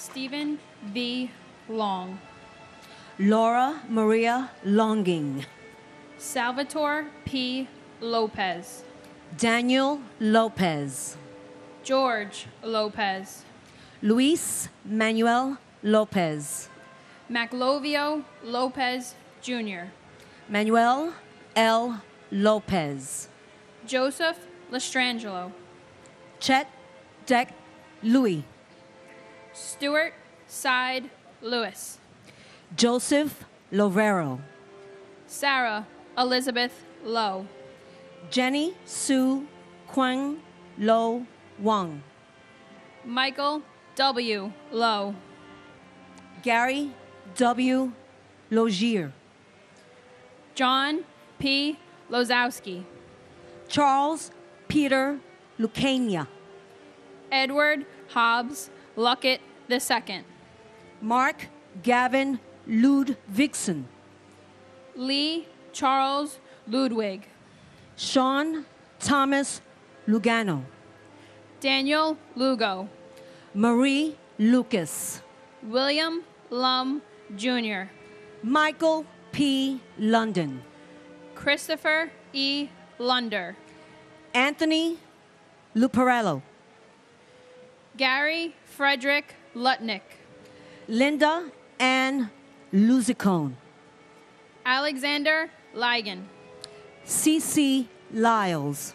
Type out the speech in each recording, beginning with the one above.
Stephen V. Long. Laura Maria Longing. Salvatore P. Lopez. Daniel Lopez. George Lopez. Luis Manuel Lopez. Maclovio Lopez Jr. Manuel L. Lopez. Joseph Lestrangelo. Chet Deck Louis. Stuart Side Lewis. Joseph Lovero. Sarah Elizabeth Lowe. Jenny Sue Kwang Lo Wang. Michael W. Lowe. Gary W. Logier. John P. Lozowski. Charles Peter Lucania. Edward Hobbs Luckett II. Mark Gavin Ludvigsen. Lee Charles Ludwig. Sean Thomas Lugano. Daniel Lugo. Marie Lucas. William Lum Jr. Michael P. London. Christopher E. Lunder. Anthony Luparello. Gary Frederick Lutnick. Linda Ann Luzicone. Alexander Ligon. C.C. Lyles.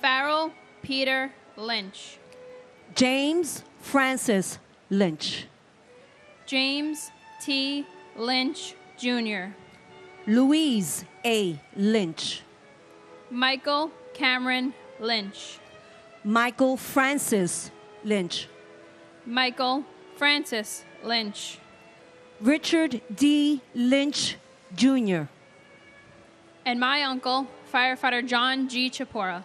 Farrell Peter Lynch. James Francis Lynch. James T. Lynch Jr. Louise A. Lynch. Michael Cameron Lynch. Michael Francis Lynch. Michael Francis Lynch. Richard D. Lynch Jr. And my uncle, firefighter John G. Chapora.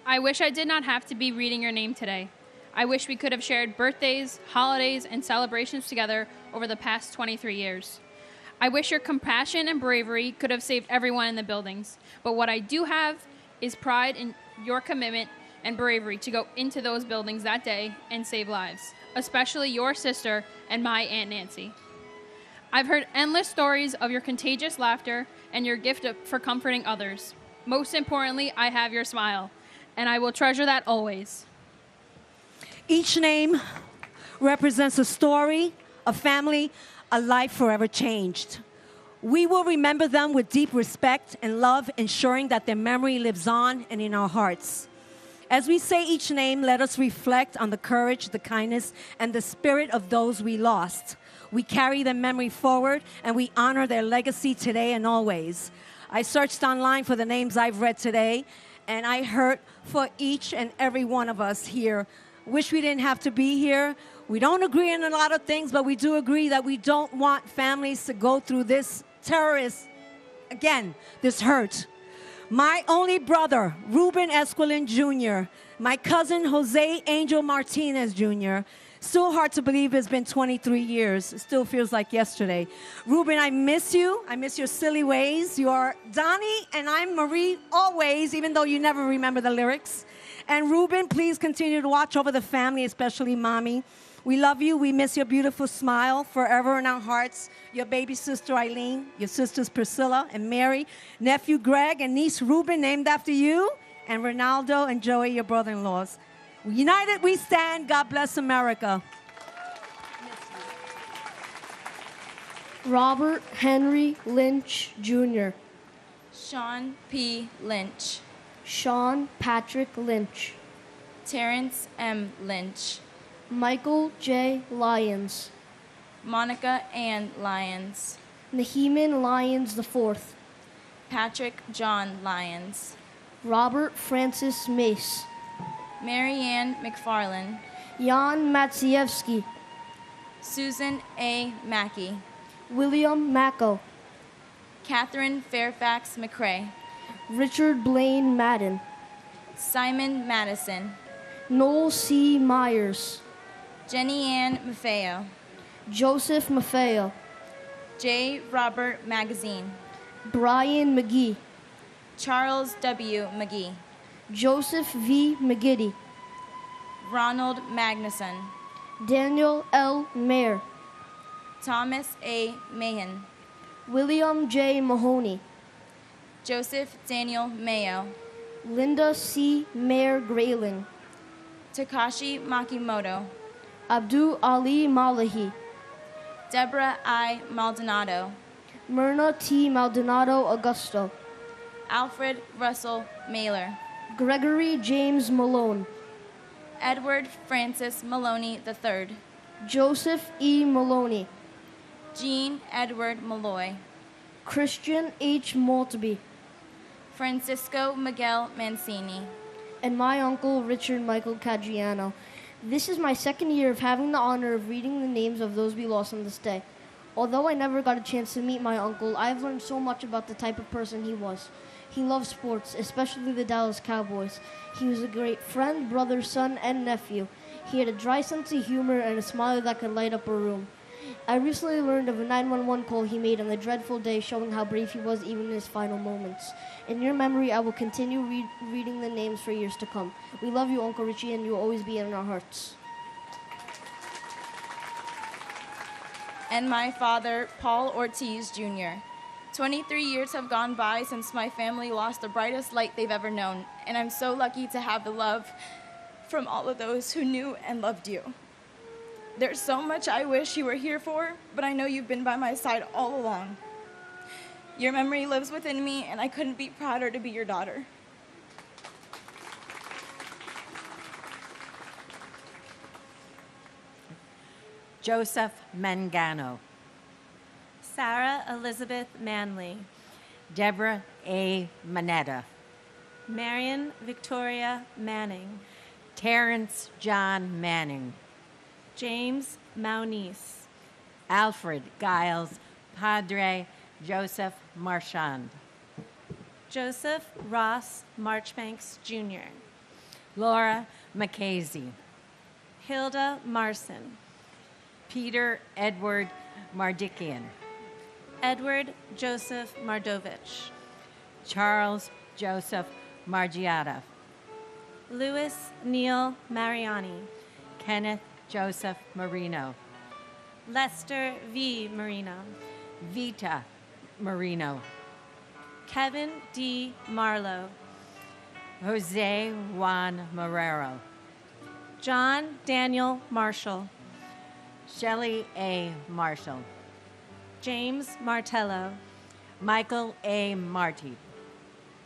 I wish I did not have to be reading your name today. I wish we could have shared birthdays, holidays, and celebrations together over the past 23 years. I wish your compassion and bravery could have saved everyone in the buildings. But what I do have is pride in your commitment and bravery to go into those buildings that day and save lives, especially your sister and my Aunt Nancy. I've heard endless stories of your contagious laughter and your gift for comforting others. Most importantly, I have your smile, and I will treasure that always. Each name represents a story, a family, a life forever changed. We will remember them with deep respect and love, ensuring that their memory lives on and in our hearts. As we say each name, let us reflect on the courage, the kindness, and the spirit of those we lost. We carry their memory forward, and we honor their legacy today and always. I searched online for the names I've read today, and I heard for each and every one of us here. Wish we didn't have to be here. We don't agree on a lot of things, but we do agree that we don't want families to go through this terrorist, again, this hurt. My only brother, Ruben Esquilin Jr., my cousin, Jose Angel Martinez Jr., still hard to believe it's been 23 years. It still feels like yesterday. Ruben, I miss you. I miss your silly ways. You are Donnie, and I'm Marie always, even though you never remember the lyrics. And Ruben, please continue to watch over the family, especially Mommy. We love you. We miss your beautiful smile forever in our hearts. Your baby sister, Eileen, your sisters, Priscilla and Mary, nephew, Greg, and niece, Ruben, named after you, and Ronaldo and Joey, your brother-in-laws. United we stand. God bless America. Robert Henry Lynch Jr. Sean P. Lynch. Sean Patrick Lynch. Terrence M. Lynch. Michael J. Lyons. Monica Ann Lyons. Naheeman Lyons IV. Patrick John Lyons. Robert Francis Mace. Marianne McFarland. Jan Matsievsky. Susan A. Mackey. William Macko. Catherine Fairfax McCrae. Richard Blaine Madden. Simon Madison. Noel C. Myers. Jenny Ann Maffeo. Joseph Maffeo. J. Robert Magazine. Brian McGee. Charles W. McGee. Joseph V. McGiddy. Ronald Magnuson. Daniel L. Mayer, Thomas A. Mahan, William J. Mahoney, Joseph Daniel Mayo, Linda C. Mayer Grayling, Takashi Makimoto, Abdul Ali Malahi, Deborah I. Maldonado, Myrna T. Maldonado Augusto, Alfred Russell Mailer, Gregory James Malone, Edward Francis Maloney III, Joseph E. Maloney, Jean Edward Malloy, Christian H. Maltby, Francisco Miguel Mancini, and my uncle Richard Michael Cadriano. This is my second year of having the honor of reading the names of those we lost on this day. Although I never got a chance to meet my uncle, I've learned so much about the type of person he was. He loved sports, especially the Dallas Cowboys. He was a great friend, brother, son, and nephew. He had a dry sense of humor and a smile that could light up a room. I recently learned of a 911 call he made on the dreadful day, showing how brave he was even in his final moments. In your memory, I will continue reading the names for years to come. We love you, Uncle Richie, and you will always be in our hearts. and my father, Paul Ortiz Jr. 23 years have gone by since my family lost the brightest light they've ever known, and I'm so lucky to have the love from all of those who knew and loved you. There's so much I wish you were here for, but I know you've been by my side all along. Your memory lives within me, and I couldn't be prouder to be your daughter. Joseph Mangano, Sarah Elizabeth Manley, Deborah A. Manetta, Marion Victoria Manning, Terrence John Manning, James Maunice, Alfred Giles Padre Joseph Marchand, Joseph Ross Marchbanks Jr., Laura McCasey, Hilda Marson, Peter Edward Mardikian, Edward Joseph Mardovich, Charles Joseph Margiata, Louis Neil Mariani, Kenneth Joseph Marino, Lester V. Marino, Vita Marino, Kevin D. Marlowe, Jose Juan Marrero, John Daniel Marshall, Shelley A. Marshall, James Martello, Michael A. Marty,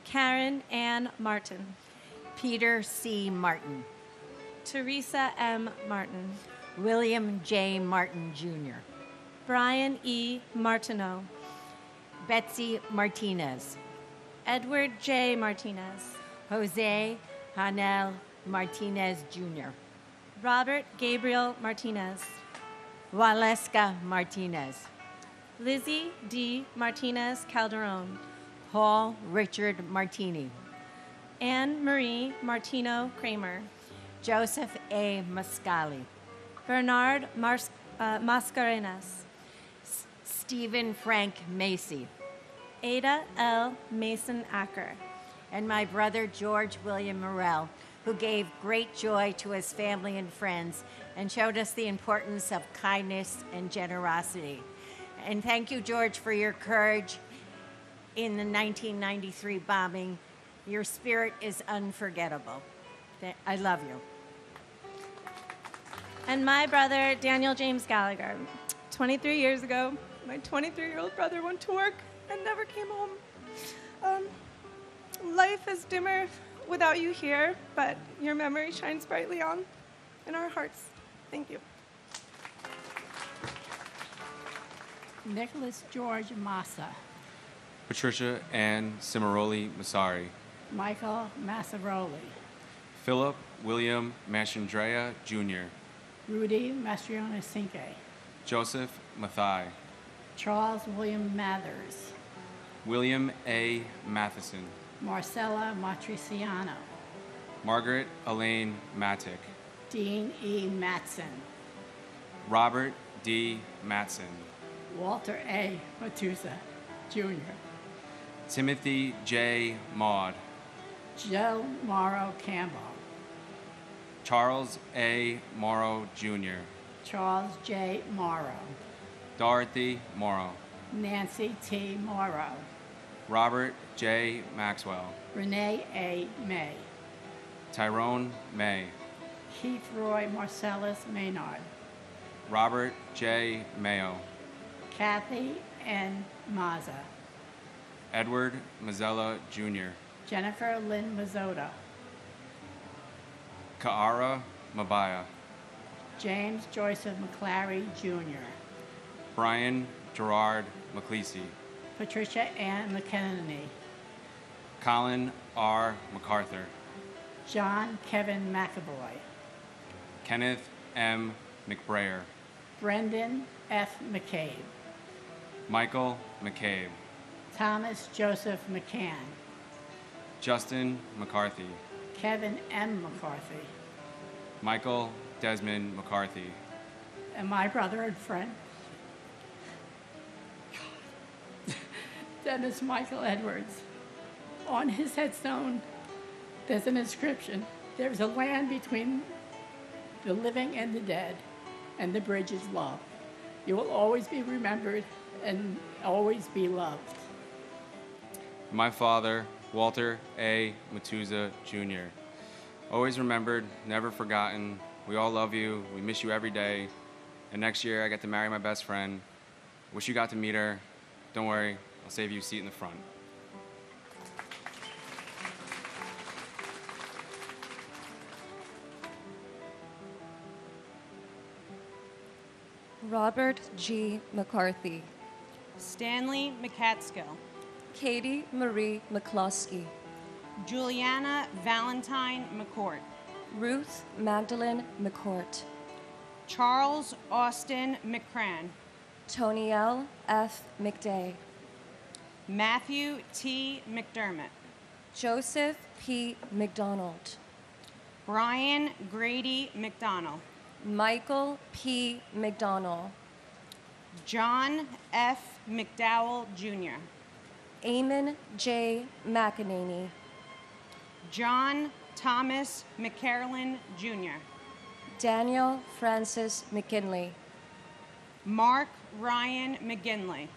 Karen Ann Martin, Peter C. Martin, Teresa M. Martin, William J. Martin Jr., Brian E. Martineau, Betsy Martinez, Edward J. Martinez, Jose Hanel Martinez Jr., Robert Gabriel Martinez, Waleska Martinez, Lizzie D. Martinez Calderon, Paul Richard Martini, Anne Marie Martino Kramer, Joseph A. Mascali, Bernard Mascarenas, Stephen Frank Macy, Ada L. Mason Acker, and my brother George William Morrell, who gave great joy to his family and friends and showed us the importance of kindness and generosity. And thank you, George, for your courage in the 1993 bombing. Your spirit is unforgettable. I love you. and my brother Daniel James Gallagher. 23 years ago, my 23-year-old brother went to work and never came home. Life is dimmer without you here, but your memory shines brightly on in our hearts. Thank you. Nicholas George Massa, Patricia Ann Cimaroli Masari, Michael Massaroli, Philip William Mastrandrea Jr., Rudy Mastriona Cinque, Joseph Mathai, Charles William Mathers, William A. Matheson, Marcella Matriciano, Margaret Elaine Matic, Dean E. Matson, Robert D. Matson, Walter A. Matusa, Jr., Timothy J. Maud, Joe Morrow Campbell, Charles A. Morrow Jr., Charles J. Morrow, Dorothy Morrow, Nancy T. Morrow, Robert J. Maxwell, Renee A. May, Tyrone May, Keith Roy Marcellus Maynard, Robert J. Mayo, Kathy N. Maza, Edward Mazzella Jr., Jennifer Lynn Mazzotta, Kaara Mabaya, James Joseph McClary Jr., Brian Gerard McClesey, Patricia Ann McKenney, Colin R. MacArthur, John Kevin McAvoy, Kenneth M. McBrayer, Brendan F. McCabe, Michael McCabe, Thomas Joseph McCann, Justin McCarthy, Kevin M. McCarthy, Michael Desmond McCarthy, and my brother and friend, Dennis Michael Edwards. On his headstone, there's an inscription. There's a land between the living and the dead, and the bridge is love. You will always be remembered and always be loved. my father, Walter A. Matuza Jr. Always remembered, never forgotten. We all love you. We miss you every day. And next year, I get to marry my best friend. Wish you got to meet her. Don't worry, I'll save you a seat in the front. Robert G. McCarthy, Stanley McCatskill, Katie Marie McCloskey, Juliana Valentine McCourt, Ruth Magdalene McCourt, Charles Austin McCran, Tonielle F. McDay, Matthew T. McDermott, Joseph P. McDonald, Brian Grady McDonald, Michael P. McDonald, John F. McDowell Jr., Eamon J. McEnany, John Thomas McCarolyn Jr., Daniel Francis McKinley, Mark Ryan McGinley,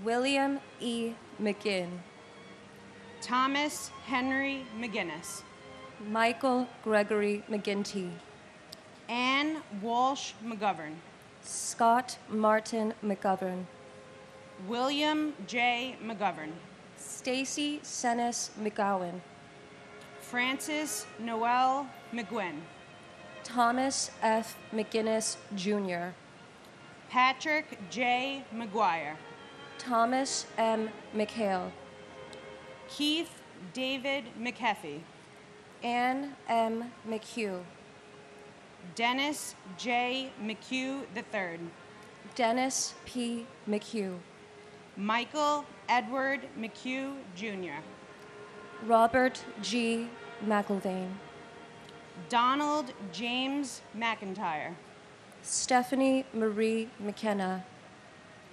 William E. McGinn, Thomas Henry McGinnis, Michael Gregory McGinty, Ann Walsh McGovern, Scott Martin McGovern, William J. McGovern, Stacy Senes McGowan, Francis Noel McGuinn, Thomas F. McGinnis Jr., Patrick J. McGuire, Thomas M. McHale, Keith David McHeffy, Ann M. McHugh, Dennis J. McHugh III, Dennis P. McHugh, Michael Edward McHugh Jr., Robert G. McIlvaine, Donald James McIntyre, Stephanie Marie McKenna,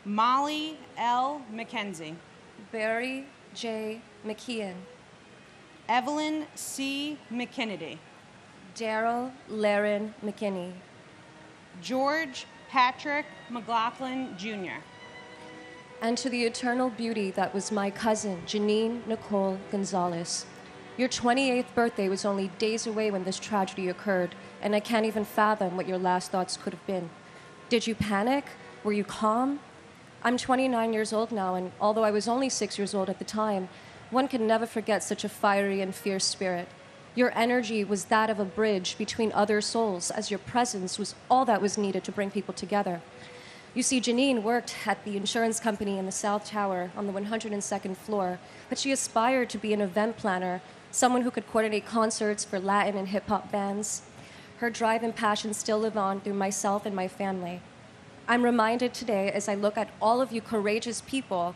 Molly L. McKenzie, Barry J. McKeon, Evelyn C. McKinnedy, Daryl Laren McKinney, George Patrick McLaughlin Jr., and to the eternal beauty that was my cousin, Janine Nicole Gonzalez. Your 28th birthday was only days away when this tragedy occurred, and I can't even fathom what your last thoughts could have been. Did you panic? Were you calm? I'm 29 years old now, and although I was only 6 years old at the time, one can never forget such a fiery and fierce spirit. Your energy was that of a bridge between other souls, as your presence was all that was needed to bring people together. You see, Janine worked at the insurance company in the South Tower on the 102nd floor, but she aspired to be an event planner, someone who could coordinate concerts for Latin and hip-hop bands. Her drive and passion still live on through myself and my family. I'm reminded today, as I look at all of you courageous people,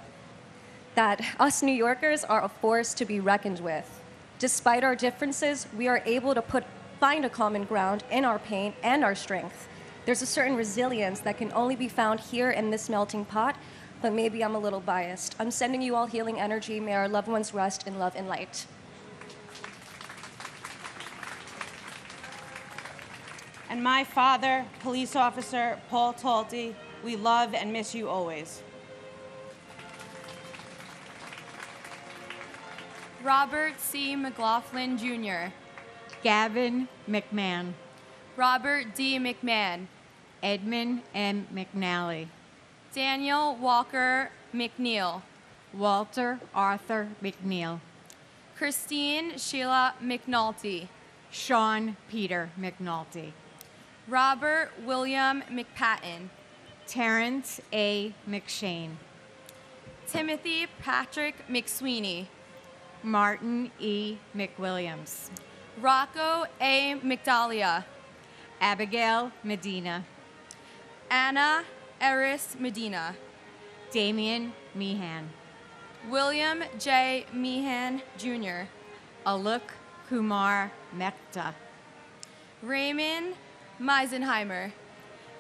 that us New Yorkers are a force to be reckoned with. Despite our differences, we are able to find a common ground in our pain and our strength. There's a certain resilience that can only be found here in this melting pot, but maybe I'm a little biased. I'm sending you all healing energy. May our loved ones rest in love and light. And my father, Police Officer Paul Talty, we love and miss you always. Robert C. McLaughlin, Jr. Gavin McMahon. Robert D. McMahon. Edmund M. McNally. Daniel Walker McNeil. Walter Arthur McNeil. Christine Sheila McNulty. Sean Peter McNulty. Robert William McPatton. Terrence A. McShane. Timothy Patrick McSweeney. Martin E. McWilliams. Rocco A. McDalia. Abigail Medina. Anna Eris Medina. Damian Meehan. William J. Meehan, Jr. Aluk Kumar Mehta. Raymond Meisenheimer.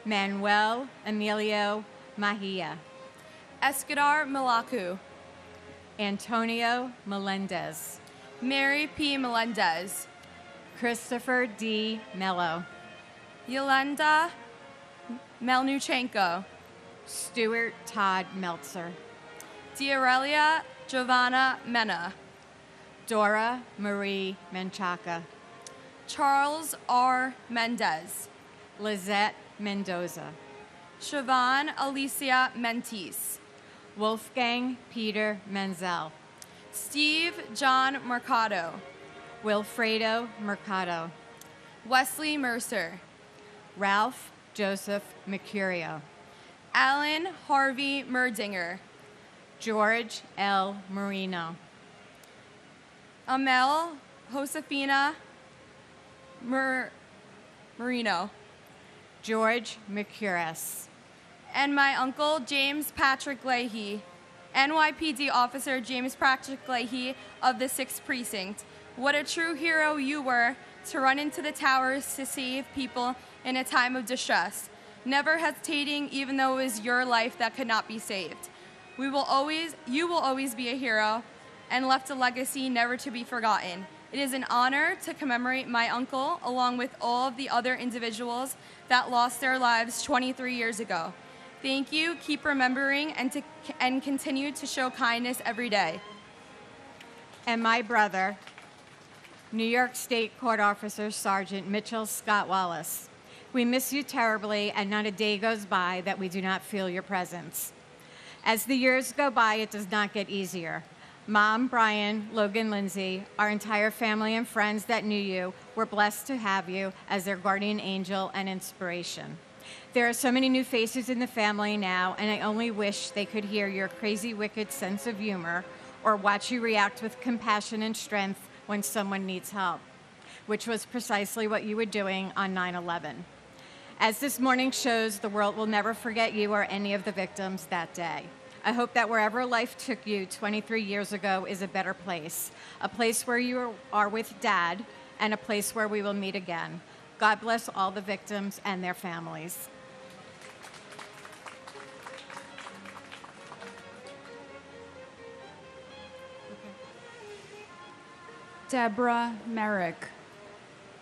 Manuel Emilio Mahia. Escadar Malaku. Antonio Melendez. Mary P. Melendez. Christopher D. Mello. Yolanda Melnuchenko. Stuart Todd Meltzer. Diaurelia Giovanna Mena. Dora Marie Menchaca. Charles R. Mendez. Lizette Mendoza. Siobhan Alicia Mentis. Wolfgang Peter Menzel. Steve John Mercado. Wilfredo Mercado. Wesley Mercer. Ralph Joseph Mercurio. Alan Harvey Merdinger. George L. Marino. Amel Josefina Marino. George Mercuris. And my uncle, James Patrick Leahy, NYPD Officer James Patrick Leahy of the 6th Precinct. What a true hero you were to run into the towers to save people in a time of distress, never hesitating even though it was your life that could not be saved. You will always be a hero and left a legacy never to be forgotten. It is an honor to commemorate my uncle along with all of the other individuals that lost their lives 23 years ago. Thank you, keep remembering, and continue to show kindness every day. And my brother, New York State Court Officer Sergeant Mitchell Scott Wallace. We miss you terribly, and not a day goes by that we do not feel your presence. As the years go by, it does not get easier. Mom, Brian, Logan, Lindsay, our entire family and friends that knew you were blessed to have you as their guardian angel and inspiration. There are so many new faces in the family now, and I only wish they could hear your crazy, wicked sense of humor or watch you react with compassion and strength when someone needs help, which was precisely what you were doing on 9/11. As this morning shows, the world will never forget you or any of the victims that day. I hope that wherever life took you 23 years ago is a better place, a place where you are with Dad, and a place where we will meet again. God bless all the victims and their families. Deborah Merrick.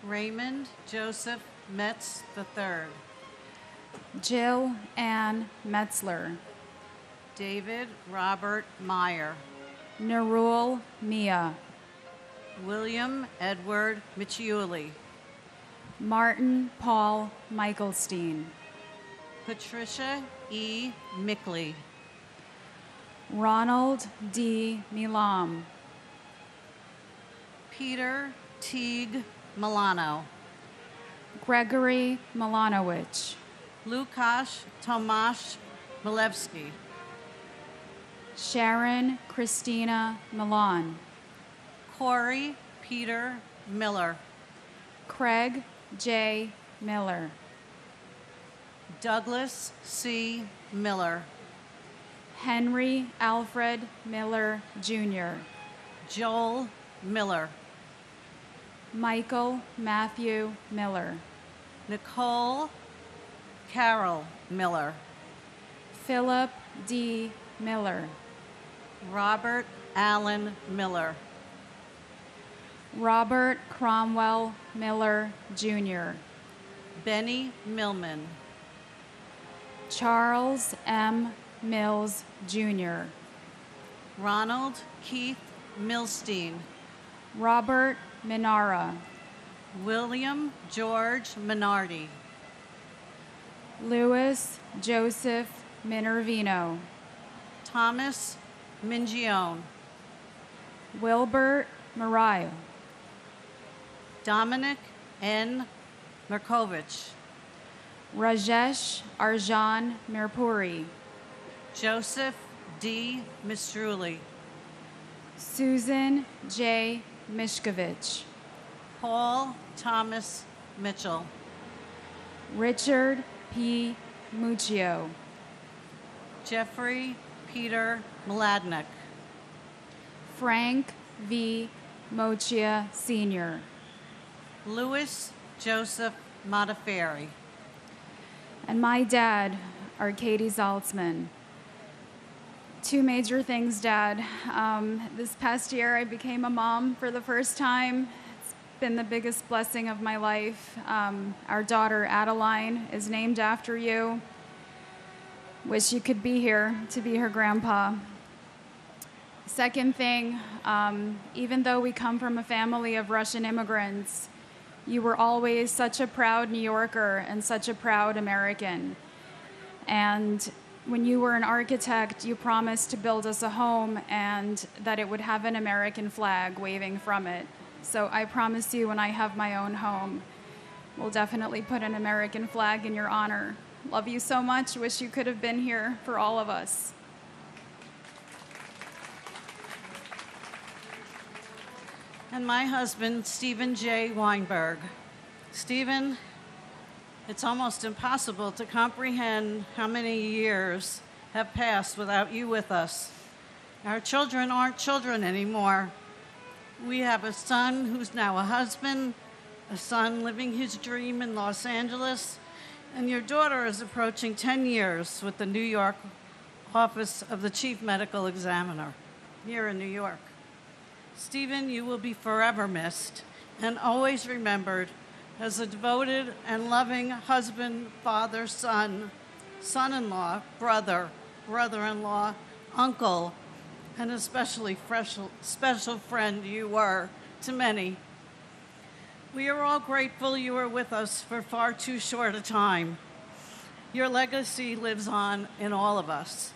Raymond Joseph Metz III. Jill Ann Metzler. David Robert Meyer. Narul Mia. William Edward Michiuli. Martin Paul Michaelstein. Patricia E. Mickley. Ronald D. Milam. Peter Teague Milano. Gregory Milanowicz. Lukasz Tomasz Milewski. Sharon Christina Milan. Corey Peter Miller. Craig J. Miller. Douglas C. Miller. Henry Alfred Miller, Jr. Joel Miller. Michael Matthew Miller. Nicole Carol Miller. Philip D. Miller. Robert Allen Miller. Robert Cromwell Miller, Jr. Benny Millman. Charles M. Mills, Jr., Ronald Keith Milstein. Robert Minara, William George Minardi. Louis Joseph Minervino, Thomas Mingione. Wilbert Mariah, Dominic N. Merkovich. Rajesh Arjan Mirpuri, Joseph D. Mistruli. Susan J. Mishkovich, Paul Thomas Mitchell. Richard P. Muccio, Jeffrey Peter Mladnick. Frank V. Mochia Sr., Louis Joseph Modafferi. and my dad, Arkady Zaltzman. Two major things, Dad. This past year, I became a mom for the first time. It's been the biggest blessing of my life. Our daughter, Adeline, is named after you. Wish you could be here to be her grandpa. Second thing, even though we come from a family of Russian immigrants, you were always such a proud New Yorker and such a proud American. And when you were an architect, you promised to build us a home and that it would have an American flag waving from it. So I promise you, when I have my own home, we'll definitely put an American flag in your honor. Love you so much. Wish you could have been here for all of us. And my husband, Stephen J. Weinberg. Stephen, it's almost impossible to comprehend how many years have passed without you with us. Our children aren't children anymore. We have a son who's now a husband, a son living his dream in Los Angeles, and your daughter is approaching 10 years with the New York office of the Chief Medical Examiner here in New York. Stephen, you will be forever missed and always remembered as a devoted and loving husband, father, son, son-in-law, brother, brother-in-law, uncle, and especially special friend you were to many. We are all grateful you were with us for far too short a time. Your legacy lives on in all of us.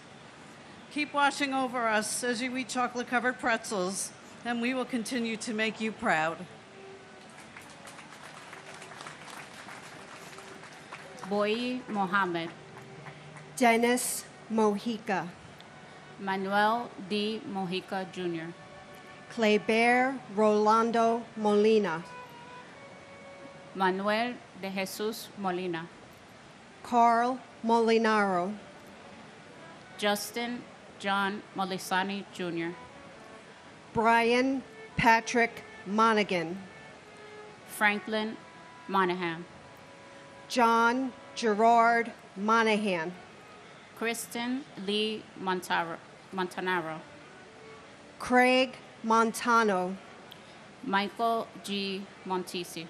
Keep watching over us as you eat chocolate-covered pretzels, and we will continue to make you proud. Boy Mohammed, Dennis Mojica, Manuel D. Mojica Jr., Cleber Rolando Molina, Manuel de Jesus Molina, Carl Molinaro, Justin John Molisani Jr., Brian Patrick Monaghan, Franklin Monahan, John Gerard Monahan, Kristen Lee Montanaro, Craig Montano, Michael G. Montisi,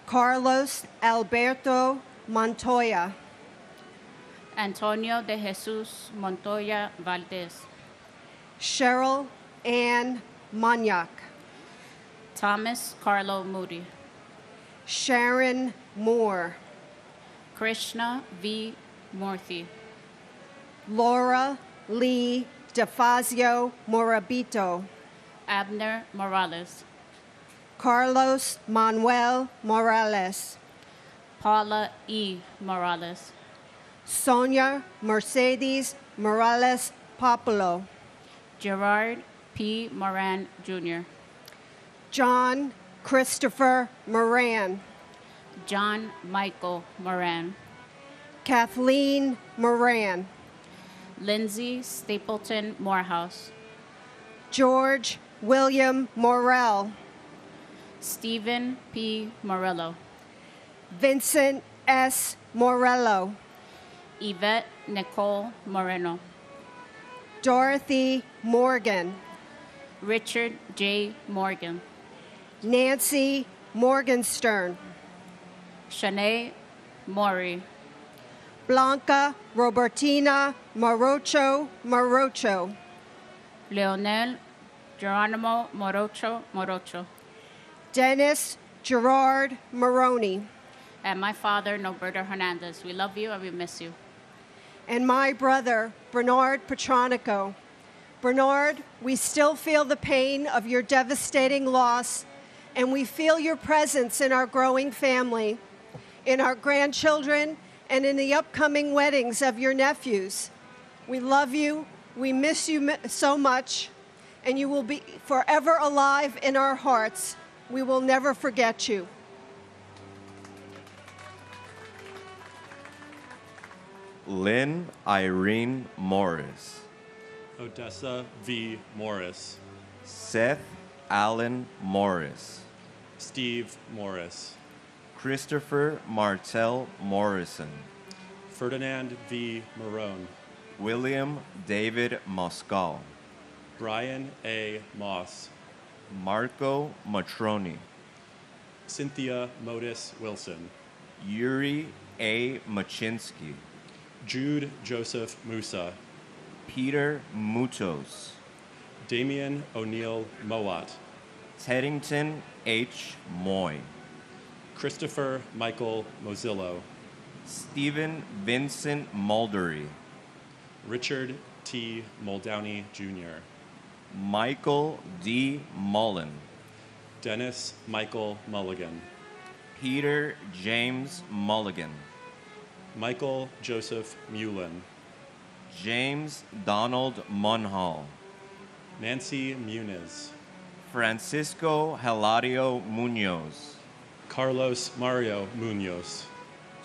Carlos Alberto Montoya, Antonio de Jesus Montoya Valdez, Cheryl Ann Monyak, Thomas Carlo Moody, Sharon Moore, Krishna V. Murthy, Laura Lee DeFazio Morabito, Abner Morales, Carlos Manuel Morales, Paula E. Morales, Sonia Mercedes Morales Populo, Gerard P. Moran Jr., John Christopher Moran, John Michael Moran, Kathleen Moran, Lindsay Stapleton Morehouse, George William Morell, Stephen P. Morello, Vincent S. Morello, Yvette Nicole Moreno, Dorothy Morgan, Richard J. Morgan, Nancy Morgenstern, Shanae Mori. Blanca Robertina Morocho. Leonel Geronimo Morocho. Dennis Gerard Maroney. And my father, Norberto Hernandez. We love you and we miss you. And my brother, Bernard Petronico. Bernard, we still feel the pain of your devastating loss, and we feel your presence in our growing family, in our grandchildren, and in the upcoming weddings of your nephews. We love you, we miss you so much, and you will be forever alive in our hearts. We will never forget you. Lynn Irene Morris. Odessa V. Morris. Seth Allen Morris. Steve Morris. Christopher Martell Morrison. Ferdinand V. Marone. William David Moscal. Brian A. Moss. Marco Matroni. Cynthia Modis Wilson. Yuri A. Machinsky. Jude Joseph Musa. Peter Mutos. Damian O'Neill Mowat. Teddington H. Moy. Christopher Michael Mozillo. Stephen Vincent Muldery. Richard T. Muldowney Jr. Michael D. Mullen. Dennis Michael Mulligan. Peter James Mulligan. Michael Joseph Mullen. James Donald Munhall. Nancy Muniz. Francisco Hilario Munoz. Carlos Mario Munoz.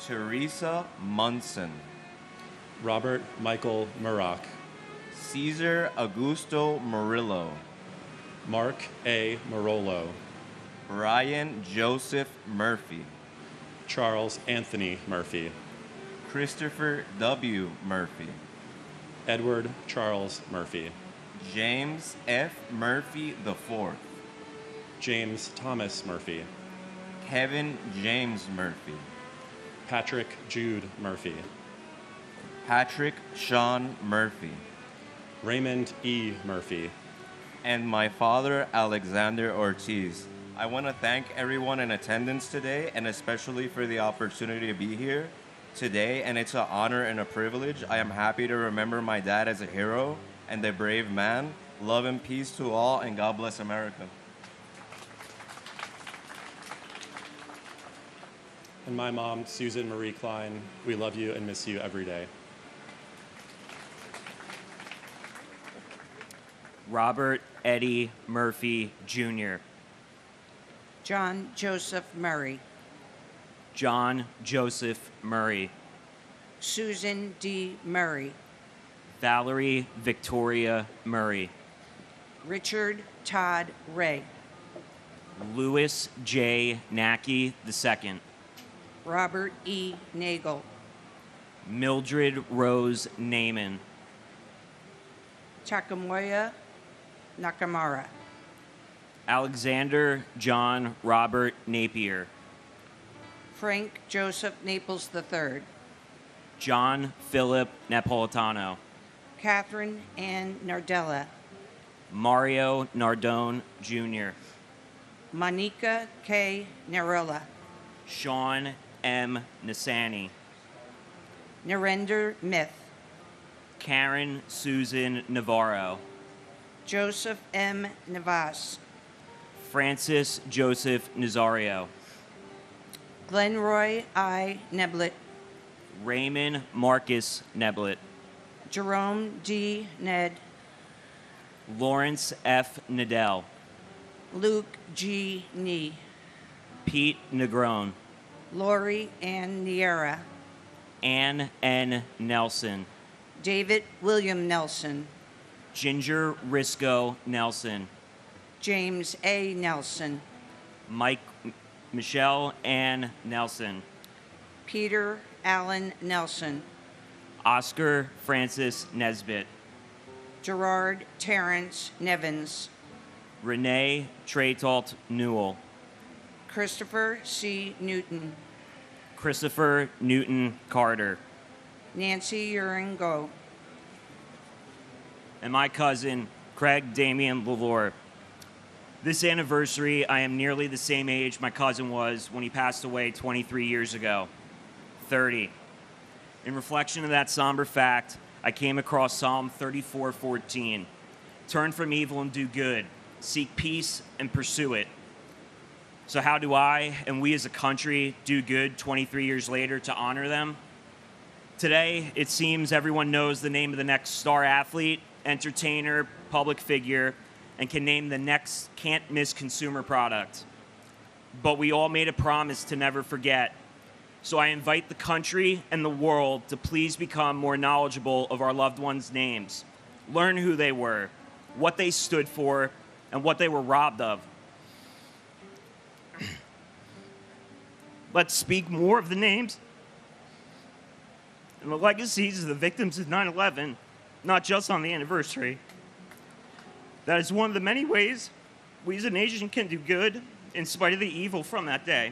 Teresa Munson. Robert Michael Murak. Cesar Augusto Murillo. Mark A. Marolo. Brian Joseph Murphy. Charles Anthony Murphy. Christopher W. Murphy. Edward Charles Murphy. James F. Murphy IV. James Thomas Murphy. Kevin James Murphy. Patrick Jude Murphy. Patrick Sean Murphy. Raymond E. Murphy. And my father, Alexander Ortiz. I want to thank everyone in attendance today, and especially for the opportunity to be here today, and it's an honor and a privilege. I am happy to remember my dad as a hero and a brave man. Love and peace to all, and God bless America. And my mom, Susan Marie Klein, we love you and miss you every day. Robert Eddie Murphy Jr. John Joseph Murray. John Joseph Murray. Susan D. Murray. Valerie Victoria Murray. Richard Todd Ray. Louis J. Nackey II. Robert E. Nagel. Mildred Rose Naaman. Takamoya Nakamura. Alexander John Robert Napier. Frank Joseph Naples III. John Philip Napolitano. Catherine Ann Nardella. Mario Nardone Jr. Monica K. Narella. Sean M. Nisani. Narendra Myth. Karen Susan Navarro. Joseph M. Navas. Francis Joseph Nazario. Glenroy I. Neblet. Raymond Marcus Neblet. Jerome D. Ned. Lawrence F. Nadell. Luke G. Nee. Pete Negron. Lori Ann Niera. Ann N. Nelson. David William Nelson. Ginger Risco Nelson. James A. Nelson. Michelle Ann Nelson. Peter Allen Nelson. Oscar Francis Nesbitt. Gerard Terrence Nevins. Renee Traytalt Newell. Christopher C. Newton. Christopher Newton Carter. Nancy Uringo. And my cousin, Craig Damian Lalore. This anniversary, I am nearly the same age my cousin was when he passed away 23 years ago, 30. In reflection of that somber fact, I came across Psalm 34:14. Turn from evil and do good. Seek peace and pursue it. So how do I and we as a country do good 23 years later to honor them? Today, it seems everyone knows the name of the next star athlete, entertainer, public figure, and can name the next can't-miss consumer product. But we all made a promise to never forget. So I invite the country and the world to please become more knowledgeable of our loved ones' names. Learn who they were, what they stood for, and what they were robbed of. Let's speak more of the names and the legacies of the victims of 9/11, not just on the anniversary. That is one of the many ways we as a nation can do good in spite of the evil from that day.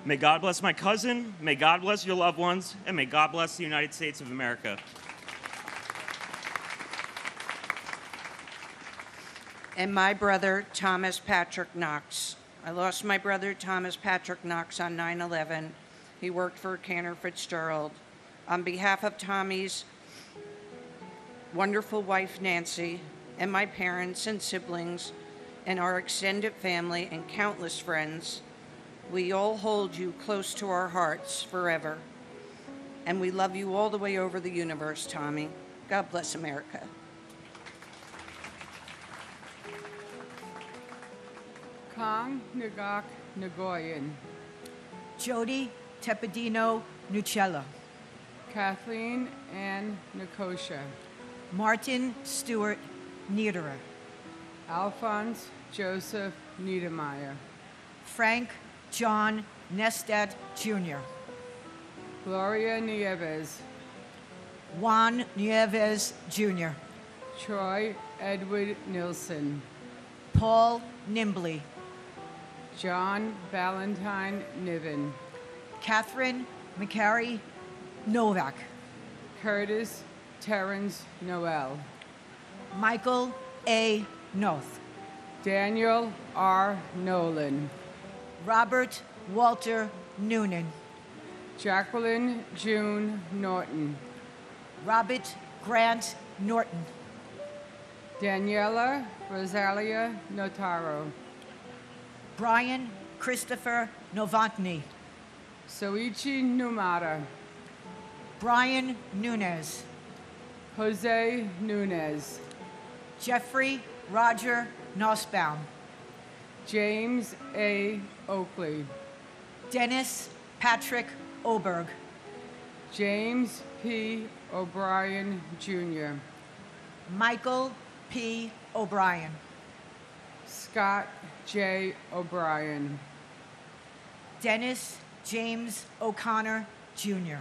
May God bless my cousin, may God bless your loved ones, and may God bless the United States of America. And my brother, Thomas Patrick Knox. I lost my brother, Thomas Patrick Knox, on 9/11. He worked for Cantor Fitzgerald. On behalf of Tommy's wonderful wife, Nancy, and my parents and siblings, and our extended family and countless friends, we all hold you close to our hearts forever. And we love you all the way over the universe, Tommy. God bless America. Kong Nagak Nagoyan. Jody Tepedino Nucella. Kathleen Ann Nikosha. Martin Stewart Niederer. Alphonse Joseph Niedermeyer. Frank John Nestat Jr. Gloria Nieves. Juan Nieves Jr. Troy Edward Nilsson. Paul Nimbley. John Valentine Niven. Catherine McCary Novak. Curtis Terrence Noel. Michael A. Noth. Daniel R. Nolan. Robert Walter Noonan. Jacqueline June Norton. Robert Grant Norton. Daniela Rosalia Notaro. Brian Christopher Novotny. Soichi Numata. Brian Nunez. Jose Nunez. Jeffrey Roger Nussbaum. James A. Oakley. Dennis Patrick Oberg. James P. O'Brien Jr. Michael P. O'Brien. Scott J. O'Brien. Dennis James O'Connor Jr.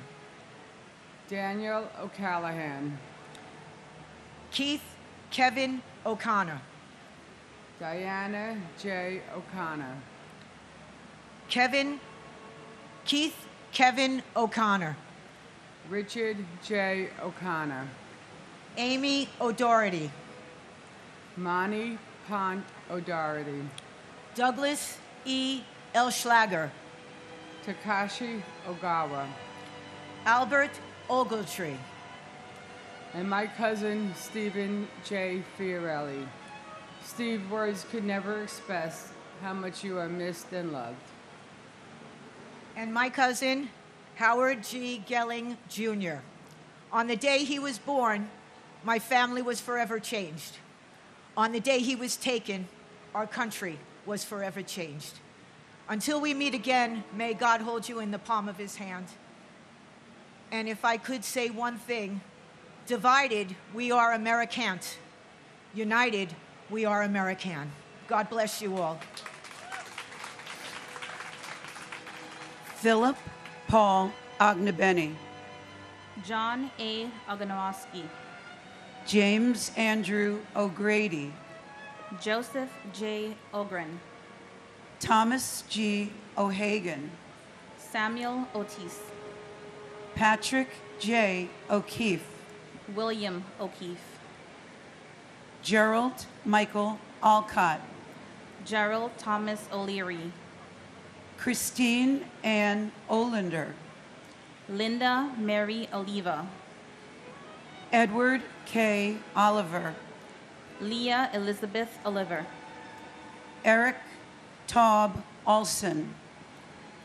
Daniel O'Callahan. Keith Kevin O'Connor. Diana J. O'Connor. Keith Kevin O'Connor. Richard J. O'Connor. Amy O'Doherty. Monty Pont O'Doherty. Douglas E. Elschlager. Takashi Ogawa. Albert Ogletree. And my cousin, Stephen J. Fiorelli. Steve, words could never express how much you are missed and loved. And my cousin, Howard G. Gelling, Jr. On the day he was born, my family was forever changed. On the day he was taken, our country was forever changed. Until we meet again, may God hold you in the palm of his hand. And if I could say one thing, divided, we are Americant. United, we are American. God bless you all. Philip Paul Ognebeni. John A. Oganowski. James Andrew O'Grady. Joseph J. Ogren. Thomas G. O'Hagan. Samuel Otis. Patrick J. O'Keefe. William O'Keefe. Gerald Michael Alcott. Gerald Thomas O'Leary. Christine Ann Olander. Linda Mary Oliva. Edward K. Oliver. Leah Elizabeth Oliver. Eric Taub Olson.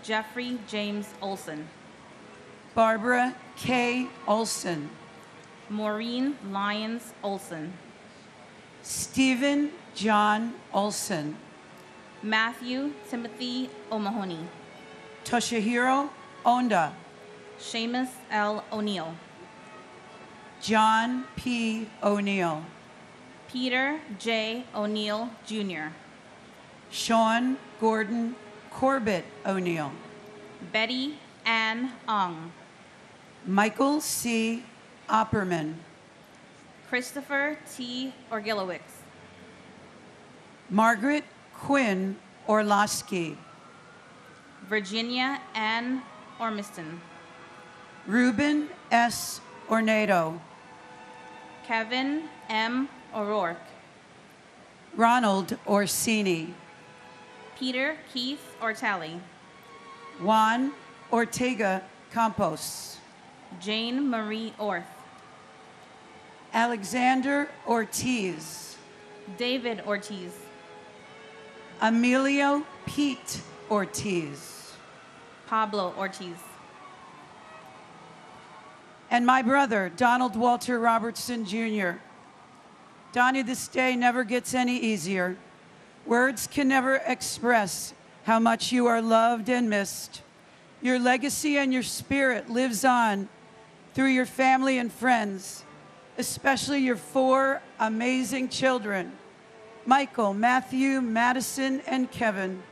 Jeffrey James Olson. Barbara K. Olson. Maureen Lyons Olson. Stephen John Olson. Matthew Timothy O'Mahony. Toshihiro Onda. Seamus L. O'Neill. John P. O'Neill. Peter J. O'Neill, Jr. Sean Gordon Corbett O'Neill. Betty Ann Ong. Michael C. Opperman. Christopher T. Orgilowicz. Margaret Quinn Orlowski. Virginia Ann Ormiston. Ruben S. Ornado. Kevin M. O'Rourke. Ronald Orsini. Peter Keith Ortali. Juan Ortega Campos. Jane Marie Orth. Alexander Ortiz. David Ortiz. Emilio Pete Ortiz. Pablo Ortiz. And my brother, Donald Walter Robertson, Jr. Donnie, this day never gets any easier. Words can never express how much you are loved and missed. Your legacy and your spirit lives on through your family and friends, especially your 4 amazing children, Michael, Matthew, Madison, and Kevin.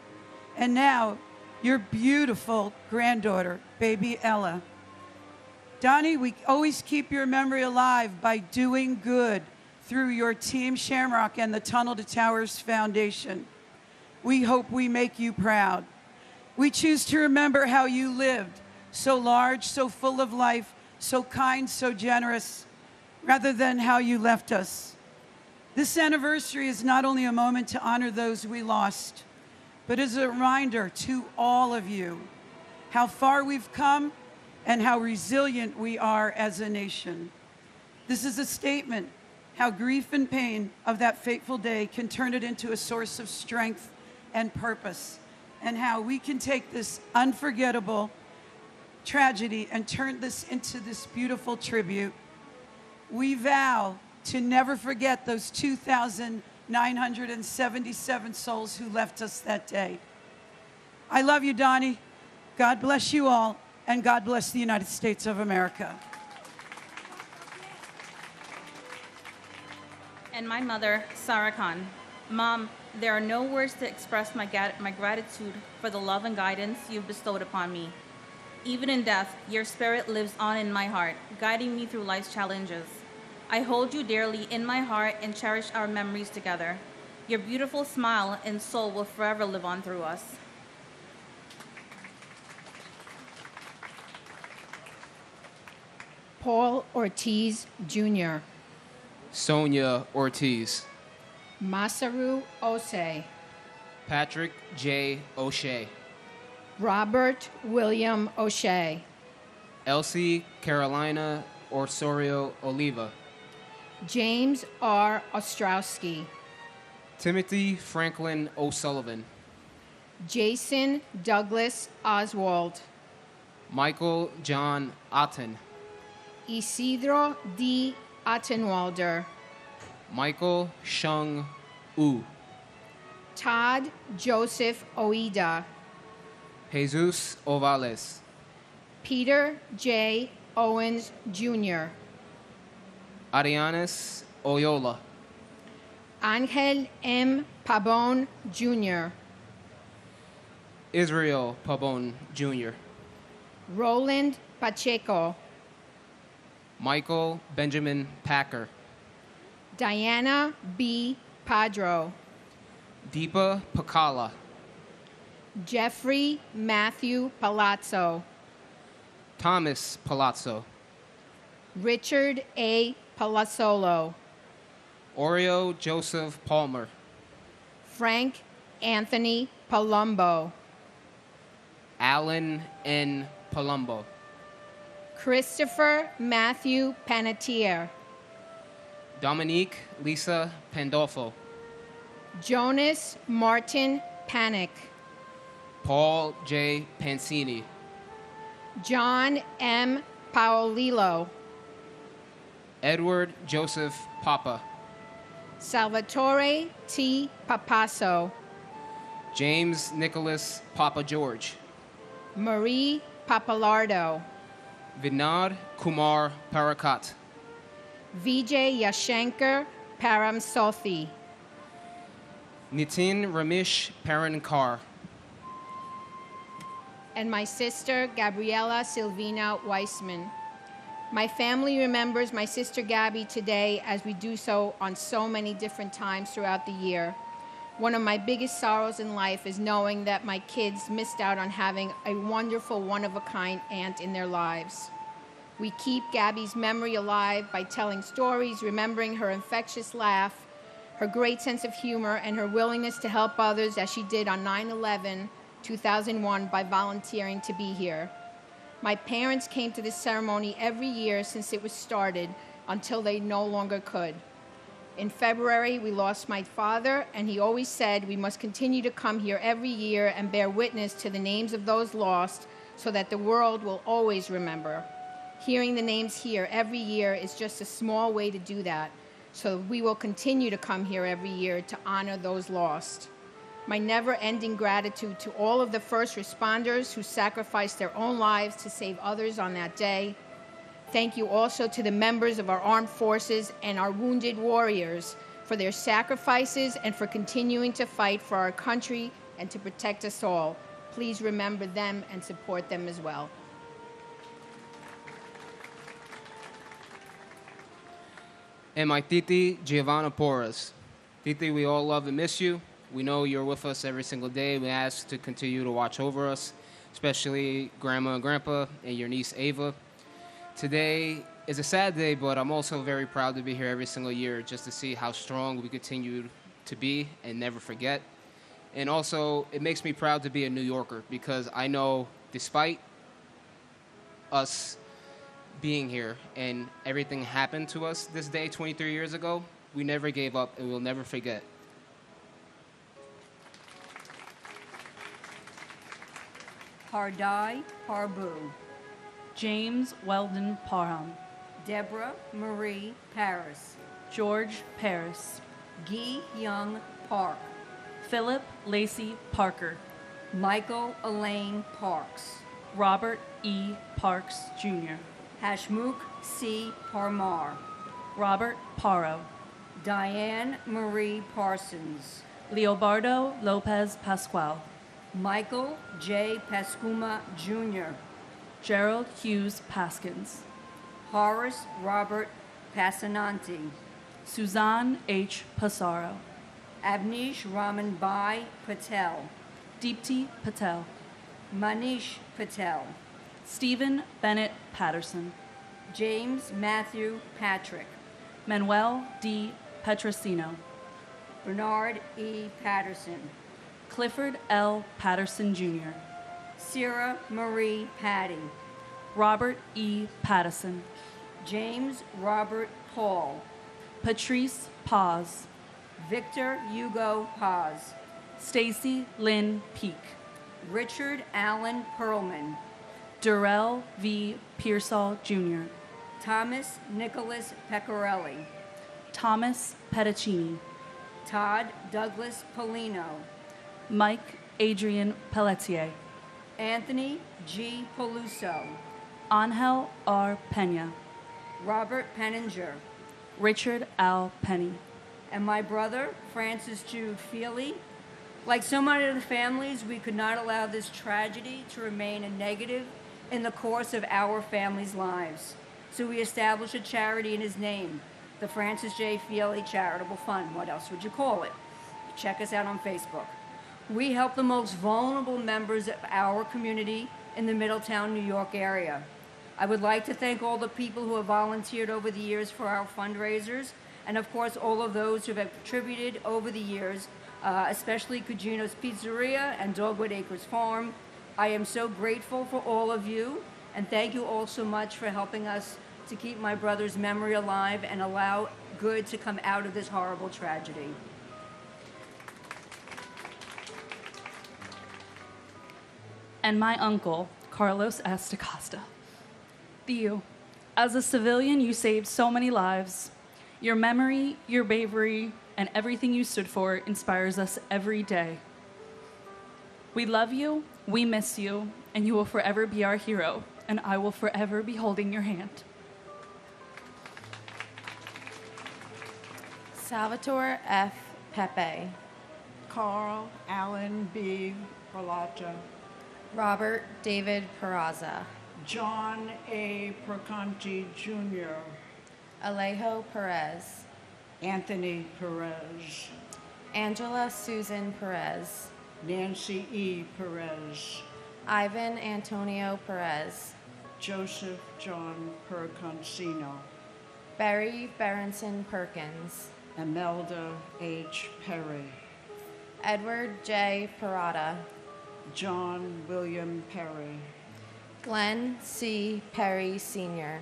And now, your beautiful granddaughter, baby Ella. Donnie, we always keep your memory alive by doing good through your Team Shamrock and the Tunnel to Towers Foundation. We hope we make you proud. We choose to remember how you lived, so large, so full of life, so kind, so generous, rather than how you left us. This anniversary is not only a moment to honor those we lost, but is a reminder to all of you how far we've come and how resilient we are as a nation. This is a statement how grief and pain of that fateful day can turn it into a source of strength and purpose, and how we can take this unforgettable tragedy and turn this into this beautiful tribute. We vow to never forget those 2,977 souls who left us that day. I love you, Donnie. God bless you all, and God bless the United States of America. And my mother, Sarah Khan. Mom, there are no words to express my gratitude for the love and guidance you've bestowed upon me. Even in death, your spirit lives on in my heart, guiding me through life's challenges. I hold you dearly in my heart and cherish our memories together. Your beautiful smile and soul will forever live on through us. Paul Ortiz, Jr. Sonia Ortiz. Masaru Ose. Patrick J. O'Shea. Robert William O'Shea. Elsie Carolina Osorio Oliva. James R. Ostrowski. Timothy Franklin O'Sullivan. Jason Douglas Oswald. Michael John Otten. Isidro D. Ottenwalder. Michael Shung U. Todd Joseph Oida. Jesus Ovales. Peter J. Owens, Jr. Arianes Oyola. Angel M. Pabon, Jr. Israel Pabon, Jr. Roland Pacheco. Michael Benjamin Packer. Diana B. Padro. Deepa Pakala. Jeffrey Matthew Palazzo, Thomas Palazzo, Richard A. Palazzolo, Oreo Joseph Palmer, Frank Anthony Palumbo, Alan N. Palumbo, Christopher Matthew Panettiere, Dominique Lisa Pandolfo, Jonas Martin Panic, Paul J. Pansini, John M. Paolillo, Edward Joseph Papa, Salvatore T. Papasso, James Nicholas Papa George, Marie Papalardo, Vinod Kumar Parakat, Vijay Yashankar Paramsothi, Nitin Ramesh Parankar, and my sister Gabriela Silvina Weissman. My family remembers my sister Gabby today as we do so on so many different times throughout the year. One of my biggest sorrows in life is knowing that my kids missed out on having a wonderful, one-of-a-kind aunt in their lives. We keep Gabby's memory alive by telling stories, remembering her infectious laugh, her great sense of humor, and her willingness to help others as she did on 9/11, 2001 by volunteering to be here. My parents came to this ceremony every year since it was started until they no longer could. In February, we lost my father, and he always said we must continue to come here every year and bear witness to the names of those lost so that the world will always remember. Hearing the names here every year is just a small way to do that, so we will continue to come here every year to honor those lost. My never-ending gratitude to all of the first responders who sacrificed their own lives to save others on that day. Thank you also to the members of our armed forces and our wounded warriors for their sacrifices and for continuing to fight for our country and to protect us all. Please remember them and support them as well. and my Titi Giovanna Porras. Titi, we all love and miss you. We know you're with us every single day. We ask to continue to watch over us, especially Grandma and Grandpa and your niece Ava. Today is a sad day, but I'm also very proud to be here every single year just to see how strong we continue to be and never forget. And also, it makes me proud to be a New Yorker because I know despite us being here and everything happened to us this day 23 years ago, we never gave up and we'll never forget. Hardai Harbu, James Weldon Parham, Deborah Marie Paris, George Paris, Guy Young Park, Philip Lacey Parker, Michael Elaine Parks, Robert E. Parks, Jr., Hashmukh C. Parmar, Robert Paro, Diane Marie Parsons, Leobardo Lopez Pascual, Michael J. Pascuma, Jr., Gerald Hughes Paskins, Horace Robert Passananti, Suzanne H. Passaro, Abnish Raman Bai Patel, Deepti Patel, Manish Patel, Stephen Bennett Patterson, James Matthew Patrick, Manuel D. Petrosino, Bernard E. Patterson, Clifford L. Patterson, Jr., Sarah Marie Patty, Robert E. Pattison, James Robert Paul, Patrice Paz, Victor Hugo Paz, Stacy Lynn Peak, Richard Allen Perlman, Durrell V. Pearsall, Jr., Thomas Nicholas Pecorelli, Thomas Petticini, Todd Douglas Polino, Mike Adrian Pelletier, Anthony G. Peluso, Angel R. Pena, Robert Penninger, Richard Al Penny, and my brother, Francis Jude Feely. Like so many of the families, we could not allow this tragedy to remain a negative in the course of our family's lives. So we established a charity in his name, the Francis J. Feely Charitable Fund. What else would you call it? Check us out on Facebook. We help the most vulnerable members of our community in the Middletown, New York area. I would like to thank all the people who have volunteered over the years for our fundraisers, and of course all of those who have contributed over the years, especially Cugino's Pizzeria and Dogwood Acres Farm. I am so grateful for all of you, and thank you all so much for helping us to keep my brother's memory alive and allow good to come out of this horrible tragedy. And my uncle, Carlos S. DaCosta. Theo, as a civilian, you saved so many lives. Your memory, your bravery, and everything you stood for inspires us every day. We love you, we miss you, and you will forever be our hero, and I will forever be holding your hand. Salvatore F. Pepe. Carl Allen B. Perlato. Robert David Peraza. John A. Perconti Jr. Alejo Perez. Anthony Perez. Angela Susan Perez. Nancy E. Perez. Ivan Antonio Perez. Joseph John Perconcino. Barry Berenson Perkins. Imelda H. Perry. Edward J. Parada. John William Perry. Glenn C. Perry Sr.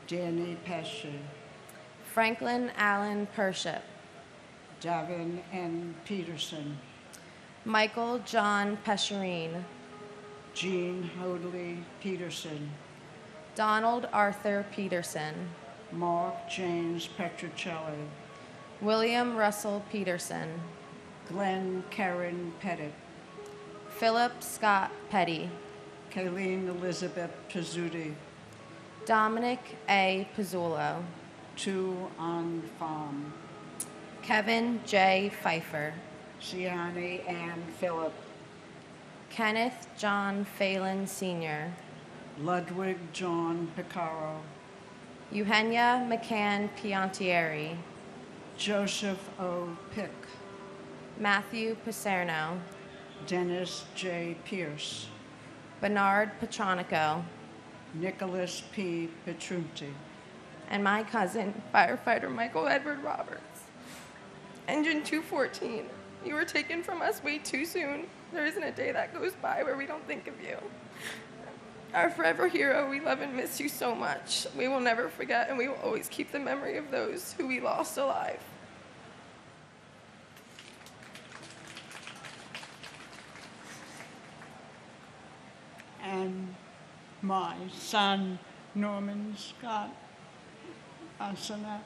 Danny Pesci. Franklin Allen Pership. Davin N. Peterson. Michael John Pescherine. Jean Hoadley Peterson. Donald Arthur Peterson. Mark James Petrocelli. William Russell Peterson. Glenn Karen Pettit. Philip Scott Petty. Kayleen Elizabeth Pizzuti. Dominic A. Pizzolo. Tu An Pham. Kevin J. Pfeiffer. Siani Ann Phillip. Kenneth John Phelan Sr. Ludwig John Picaro. Eugenia McCann Piantieri. Joseph O. Pick. Matthew Paserno. Dennis J. Pierce. Bernard Petronico. Nicholas P. Petrunti. And my cousin, firefighter Michael Edward Roberts. Engine 214. You were taken from us way too soon. There isn't a day that goes by where we don't think of you. Our forever hero, we love and miss you so much. We will never forget, and we will always keep the memory of those who we lost alive. And my son, Norman Scott Asanet.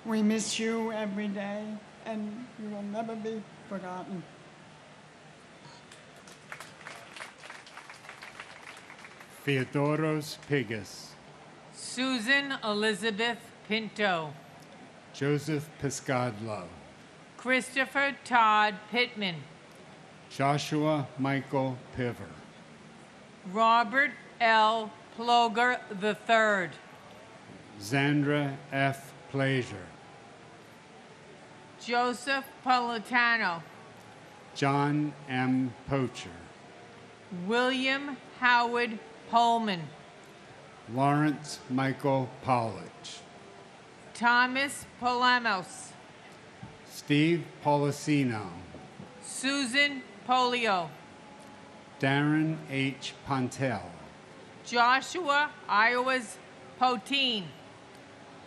We miss you every day, and you will never be forgotten. Theodoros Pigas. Susan Elizabeth Pinto. Joseph Piscadlo. Christopher Todd Pittman. Joshua Michael Piver. Robert L. Ploger III. Zandra F. Plaisir. Joseph Politano. John M. Pocher. William Howard Pullman. Lawrence Michael Pollich. Thomas Polemos. Steve Policino. Susan Polio. Darren H. Pontel. Joshua Iowas Potine.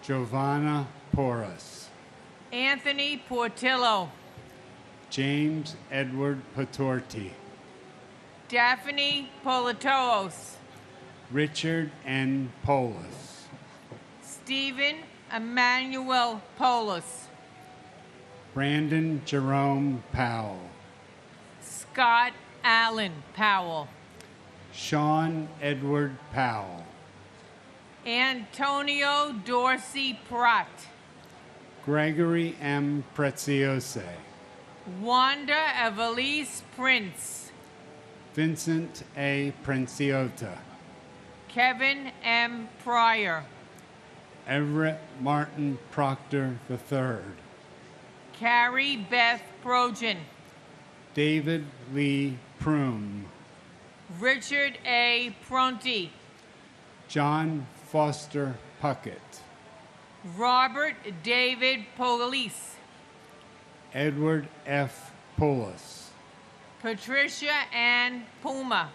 Giovanna Porras. Anthony Portillo. James Edward Patorti. Daphne Politoos. Richard N. Polis. Stephen Emmanuel Polis. Brandon Jerome Powell. Scott Allen Powell. Sean Edward Powell. Antonio Dorsey Pratt. Gregory M. Preziose. Wanda Evelise Prince. Vincent A. Princiota. Kevin M. Pryor. Everett Martin Proctor III. Carrie Beth Projan. David Lee Prum, Richard A. Pronti, John Foster Puckett, Robert David Police, Edward F. Poulos, Patricia Ann Puma,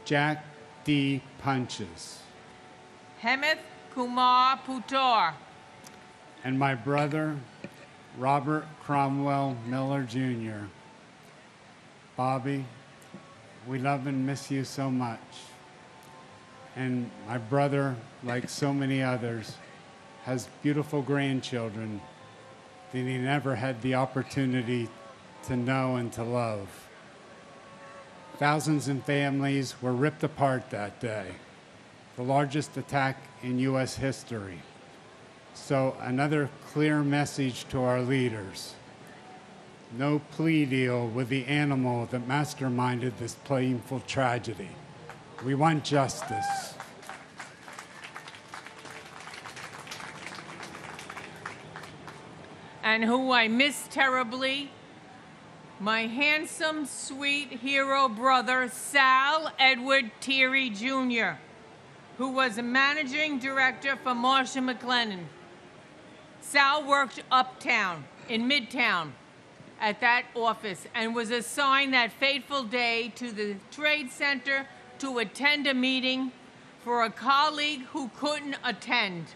Jack D. Punches, Hemeth Kumar Putor, and my brother, Robert Cromwell Miller Jr. Bobby, we love and miss you so much. And my brother, like so many others, has beautiful grandchildren that he never had the opportunity to know and to love. Thousands of families were ripped apart that day, the largest attack in U.S. history. So another clear message to our leaders. No plea deal with the animal that masterminded this painful tragedy. We want justice. and who I miss terribly, my handsome, sweet hero brother, Sal Edward Thierry Jr., who was a managing director for Marshall McLennan. Sal worked uptown, in Midtown, at that office, and was assigned that fateful day to the Trade Center to attend a meeting for a colleague who couldn't attend.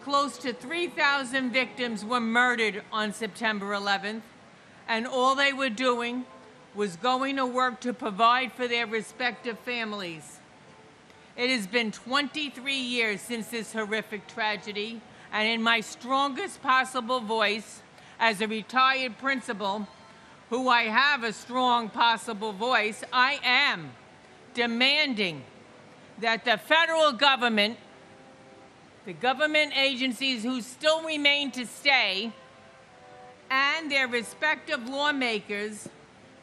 Close to 3,000 victims were murdered on September 11th, and all they were doing was going to work to provide for their respective families. It has been 23 years since this horrific tragedy, and in my strongest possible voice, as a retired principal, who I have a strong possible voice, I am demanding that the federal government, the government agencies who still remain to stay, and their respective lawmakers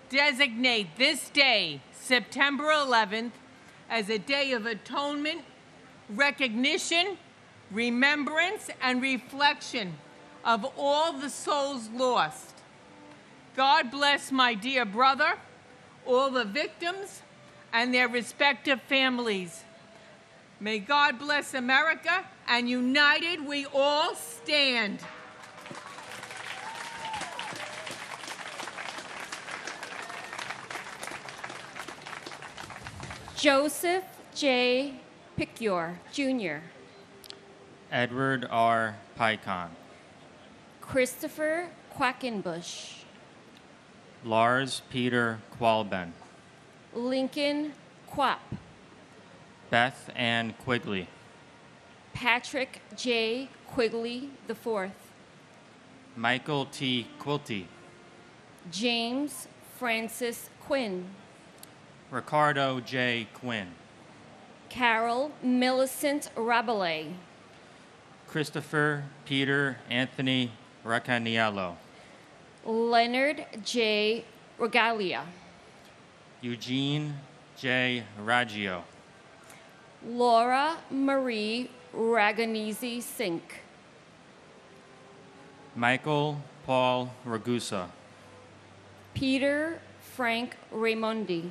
designate this day, September 11th, as a day of atonement, recognition, remembrance, and reflection of all the souls lost. God bless my dear brother, all the victims, and their respective families. May God bless America, and united we all stand. Joseph J. Picure, Jr., Edward R. Pycon, Christopher Quackenbush, Lars Peter Qualben, Lincoln Quapp, Beth Ann Quigley, Patrick J. Quigley IV, Michael T. Quilty, James Francis Quinn, Ricardo J. Quinn, Carol Millicent Rabelais, Christopher Peter Anthony Racaniello, Leonard J. Regalia, Eugene J. Raggio, Laura Marie Raganese Sink, Michael Paul Ragusa, Peter Frank Raimondi,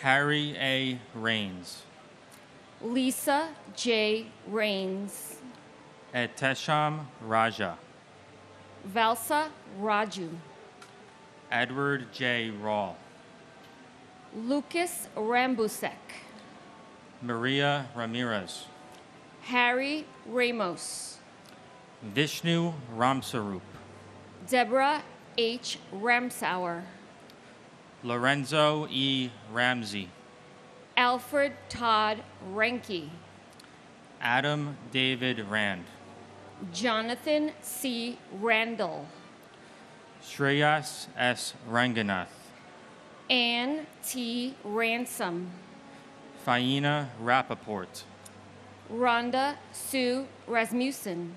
Harry A. Rains, Lisa J. Rains, Etesham Raja, Valsa Raju, Edward J. Rawl, Lucas Rambusek, Maria Ramirez, Harry Ramos, Vishnu Ramsarup, Deborah H. Ramsauer, Lorenzo E. Ramsey, Alfred Todd Renke, Adam David Rand, Jonathan C. Randall, Shreyas S. Ranganath, Ann T. Ransom, Faina Rappaport, Rhonda Sue Rasmussen,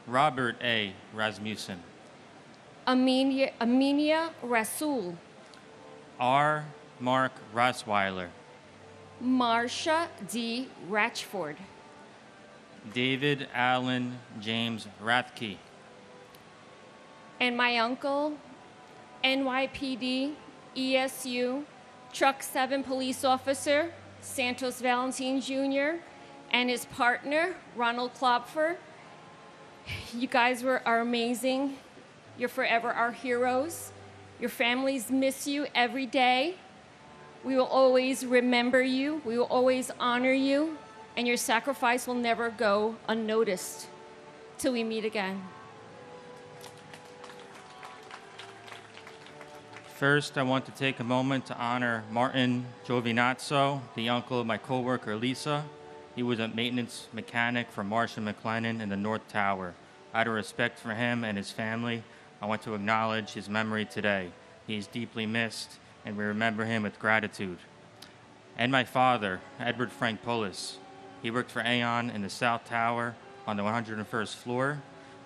Robert A. Rasmussen, Aminia Rasul, R. Mark Rasweiler, Marsha D. Ratchford, David Allen James Rathke, and my uncle, NYPD, ESU, Truck 7 police officer, Santos Valentin Jr., and his partner, Ronald Klopfer. You guys are amazing. You're forever our heroes. Your families miss you every day. We will always remember you. We will always honor you. And your sacrifice will never go unnoticed till we meet again. First, I want to take a moment to honor Martin Giovinazzo, the uncle of my coworker Lisa. He was a maintenance mechanic for Marsh & McLennan in the North Tower. Out of respect for him and his family, I want to acknowledge his memory today. He is deeply missed, and we remember him with gratitude. And my father, Edward Frank Pullis. He worked for Aon in the South Tower on the 101st floor.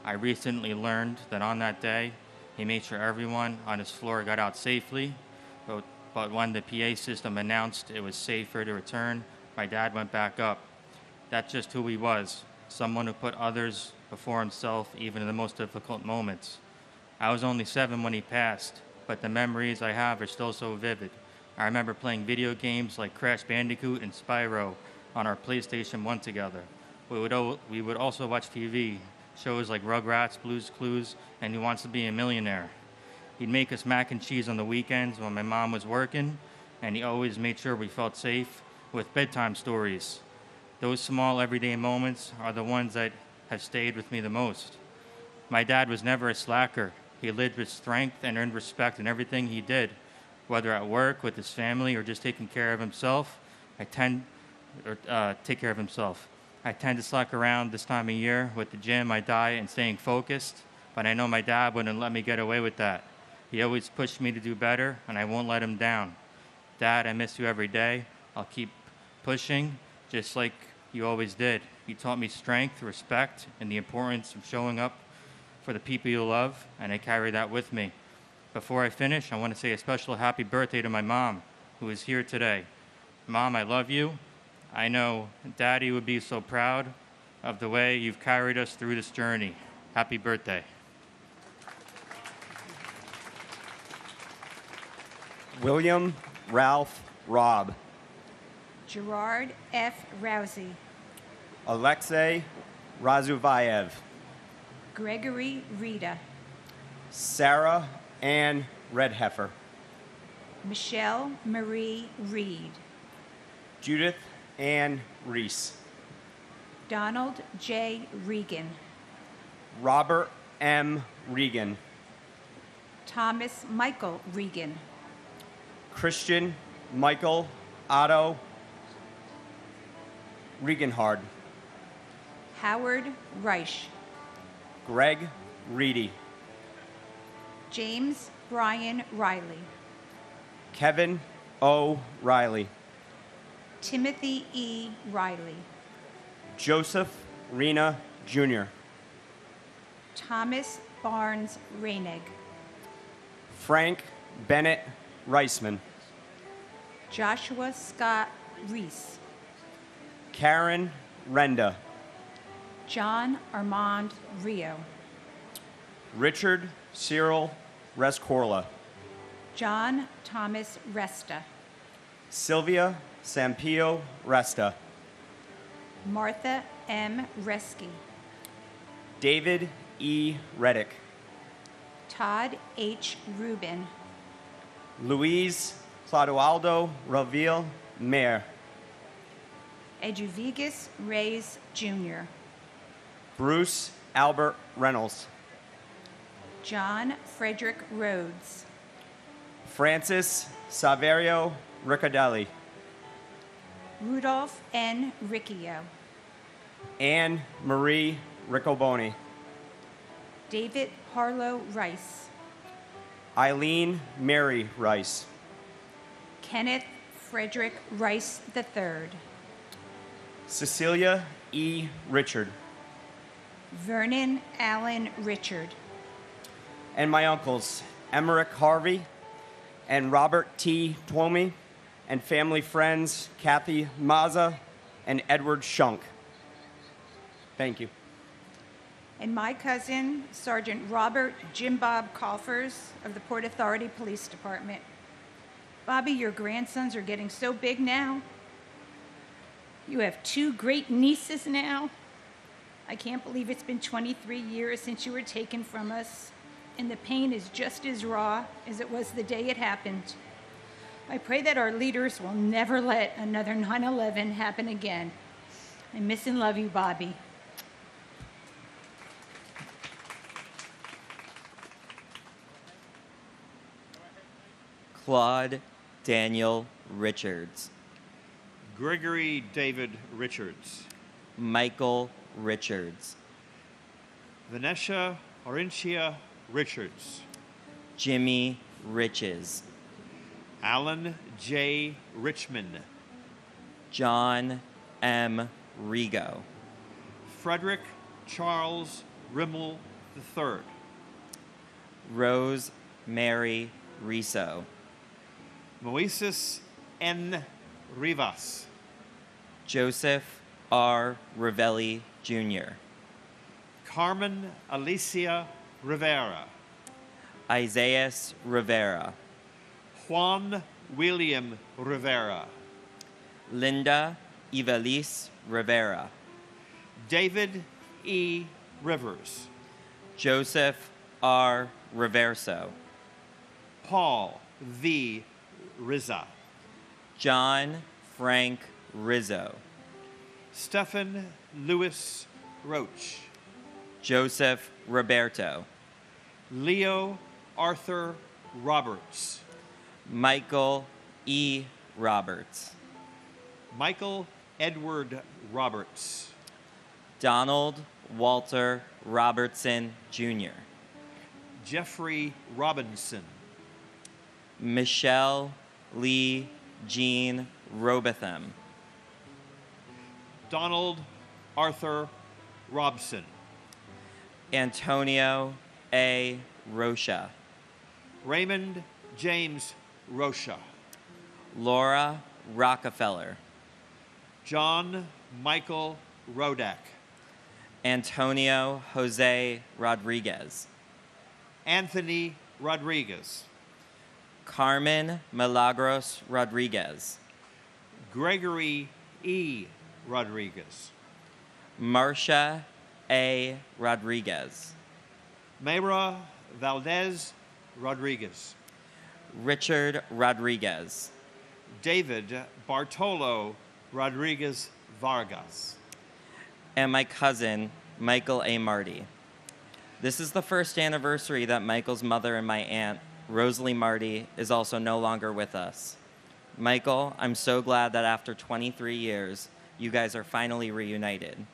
I recently learned that on that day, he made sure everyone on his floor got out safely, but when the PA system announced it was safer to return, my dad went back up. That's just who he was, someone who put others before himself even in the most difficult moments. I was only 7 when he passed, but the memories I have are still so vivid. I remember playing video games like Crash Bandicoot and Spyro on our PlayStation 1 together. We would also watch TV, shows like Rugrats, Blue's Clues, and Who Wants to Be a Millionaire. He'd make us mac and cheese on the weekends when my mom was working, and he always made sure we felt safe with bedtime stories. Those small everyday moments are the ones that have stayed with me the most. My dad was never a slacker. He lived with strength and earned respect in everything he did, whether at work, with his family, or just taking care of himself. I tend to slack around this time of year with the gym, my diet, and staying focused, but I know my dad wouldn't let me get away with that. He always pushed me to do better, and I won't let him down. Dad, I miss you every day. I'll keep pushing, just like you always did. You taught me strength, respect, and the importance of showing up for the people you love, and I carry that with me. Before I finish, I want to say a special happy birthday to my mom, who is here today. Mom, I love you. I know Daddy would be so proud of the way you've carried us through this journey. Happy birthday. William Ralph Robb. Gerard F. Rousey. Alexei Razuvayev. Gregory Rita. Sarah Ann Redheffer. Michelle Marie Reed. Judith Ann Reese. Donald J. Regan. Robert M. Regan. Thomas Michael Regan. Christian Michael Otto Regenhard. Howard Reich. Greg Reedy. James Brian Riley. Kevin O. Riley. Timothy E. Riley. Joseph Rena Jr. Thomas Barnes Reinig. Frank Bennett Reisman. Joshua Scott Reese. Karen Renda. John Armand Rio. Richard Cyril Rescorla. John Thomas Resta. Sylvia Sampio Resta. Martha M. Reski. David E. Reddick. Todd H. Rubin. Luis Clodoaldo Ravil Mayer. Eduvigus Reyes Jr. Bruce Albert Reynolds. John Frederick Rhodes. Francis Saverio Riccadelli. Rudolph N. Riccio. Anne Marie Riccoboni. David Harlow Rice. Eileen Mary Rice. Kenneth Frederick Rice III. Cecilia E. Richard. Vernon Allen Richard. And my uncles, Emmerich Harvey and Robert T. Twomey, and family friends, Kathy Maza and Edward Shunk. Thank you. and my cousin, Sergeant Robert Jim Bob Coffers of the Port Authority Police Department. Bobby, your grandsons are getting so big now. You have 2 great nieces now. I can't believe it's been 23 years since you were taken from us, and the pain is just as raw as it was the day it happened. I pray that our leaders will never let another 9/11 happen again. I miss and love you, Bobby. Claude Daniel Richards. Gregory David Richards. Michael Richards. Vanessa Orintia Richards. Jimmy Riches. Alan J. Richmond. John M. Rigo. Frederick Charles Rimmel III. Rose Mary Riso. Moises N. Rivas. Joseph R. Ravelli Jr. Carmen Alicia Rivera. Isaias Rivera. Juan William Rivera. Linda Ivelisse Rivera. David E. Rivers. Joseph R. Reverso. Paul V. Rizza. John Frank Rizzo. Stephen Louis Roach. Joseph Roberto. Leo Arthur Roberts. Michael E. Roberts. Michael Edward Roberts. Donald Walter Robertson Jr. Jeffrey Robinson. Michelle Lee Jean Robotham. Donald Arthur Robson. Antonio A. Rocha. Raymond James Rocha. Laura Rockefeller. John Michael Rodak. Antonio Jose Rodriguez. Anthony Rodriguez. Carmen Milagros Rodriguez. Gregory E. Rodriguez. Marcia A. Rodriguez. Mayra Valdez Rodriguez. Richard Rodriguez. David Bartolo Rodriguez Vargas. And my cousin, Michael A. Marty. This is the first anniversary that Michael's mother and my aunt, Rosalie Marty, is also no longer with us. Michael, I'm so glad that after 23 years, you guys are finally reunited.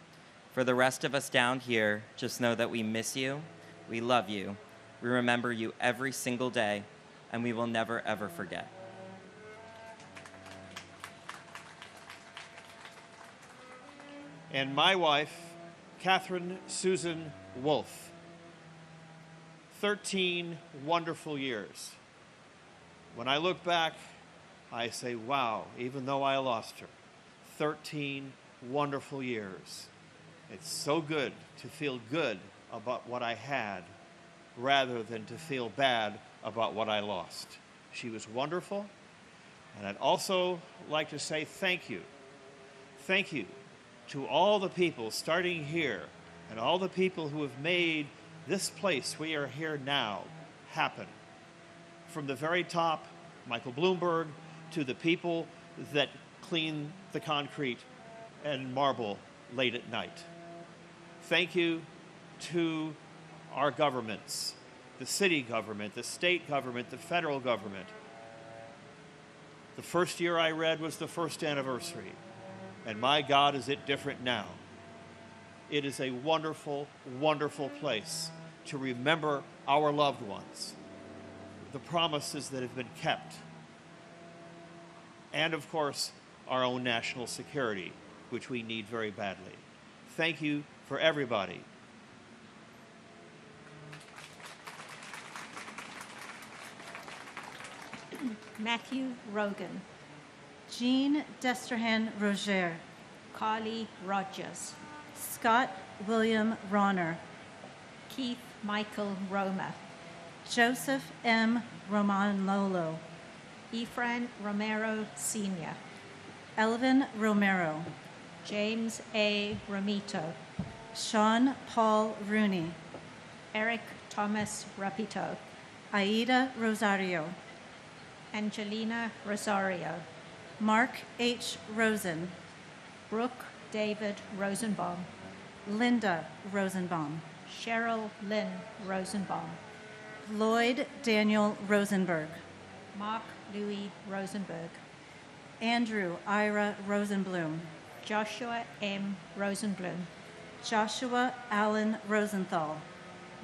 For the rest of us down here, just know that we miss you, we love you, we remember you every single day, and we will never, ever forget. And my wife, Catherine Susan Wolfe. 13 wonderful years. When I look back, I say, wow, even though I lost her, 13 wonderful years. It's so good to feel good about what I had rather than to feel bad about what I lost. She was wonderful, and I'd also like to say thank you. Thank you to all the people starting here and all the people who have made this place we are here now happen. From the very top, Michael Bloomberg, to the people that clean the concrete and marble late at night. Thank you to our governments, the city government, the state government, the federal government. The first year I read was the first anniversary, and my God, is it different now. It is a wonderful, wonderful place to remember our loved ones, the promises that have been kept, and of course, our own national security, which we need very badly. Thank you for everybody. Matthew Rogan. Jean Destrehan Roger. Carly Rogers. Scott William Ronner. Keith Michael Roma, Joseph M. Romanlolo, Efrain Romero Sr., Elvin Romero, James A. Ramito, Sean Paul Rooney, Eric Thomas Rapito, Aida Rosario, Angelina Rosario, Mark H. Rosen, Brooke David Rosenbaum, Linda Rosenbaum, Cheryl Lynn Rosenbaum, Lloyd Daniel Rosenberg, Mark Louis Rosenberg, Andrew Ira Rosenblum, Joshua M. Rosenblum, Joshua Allen Rosenthal,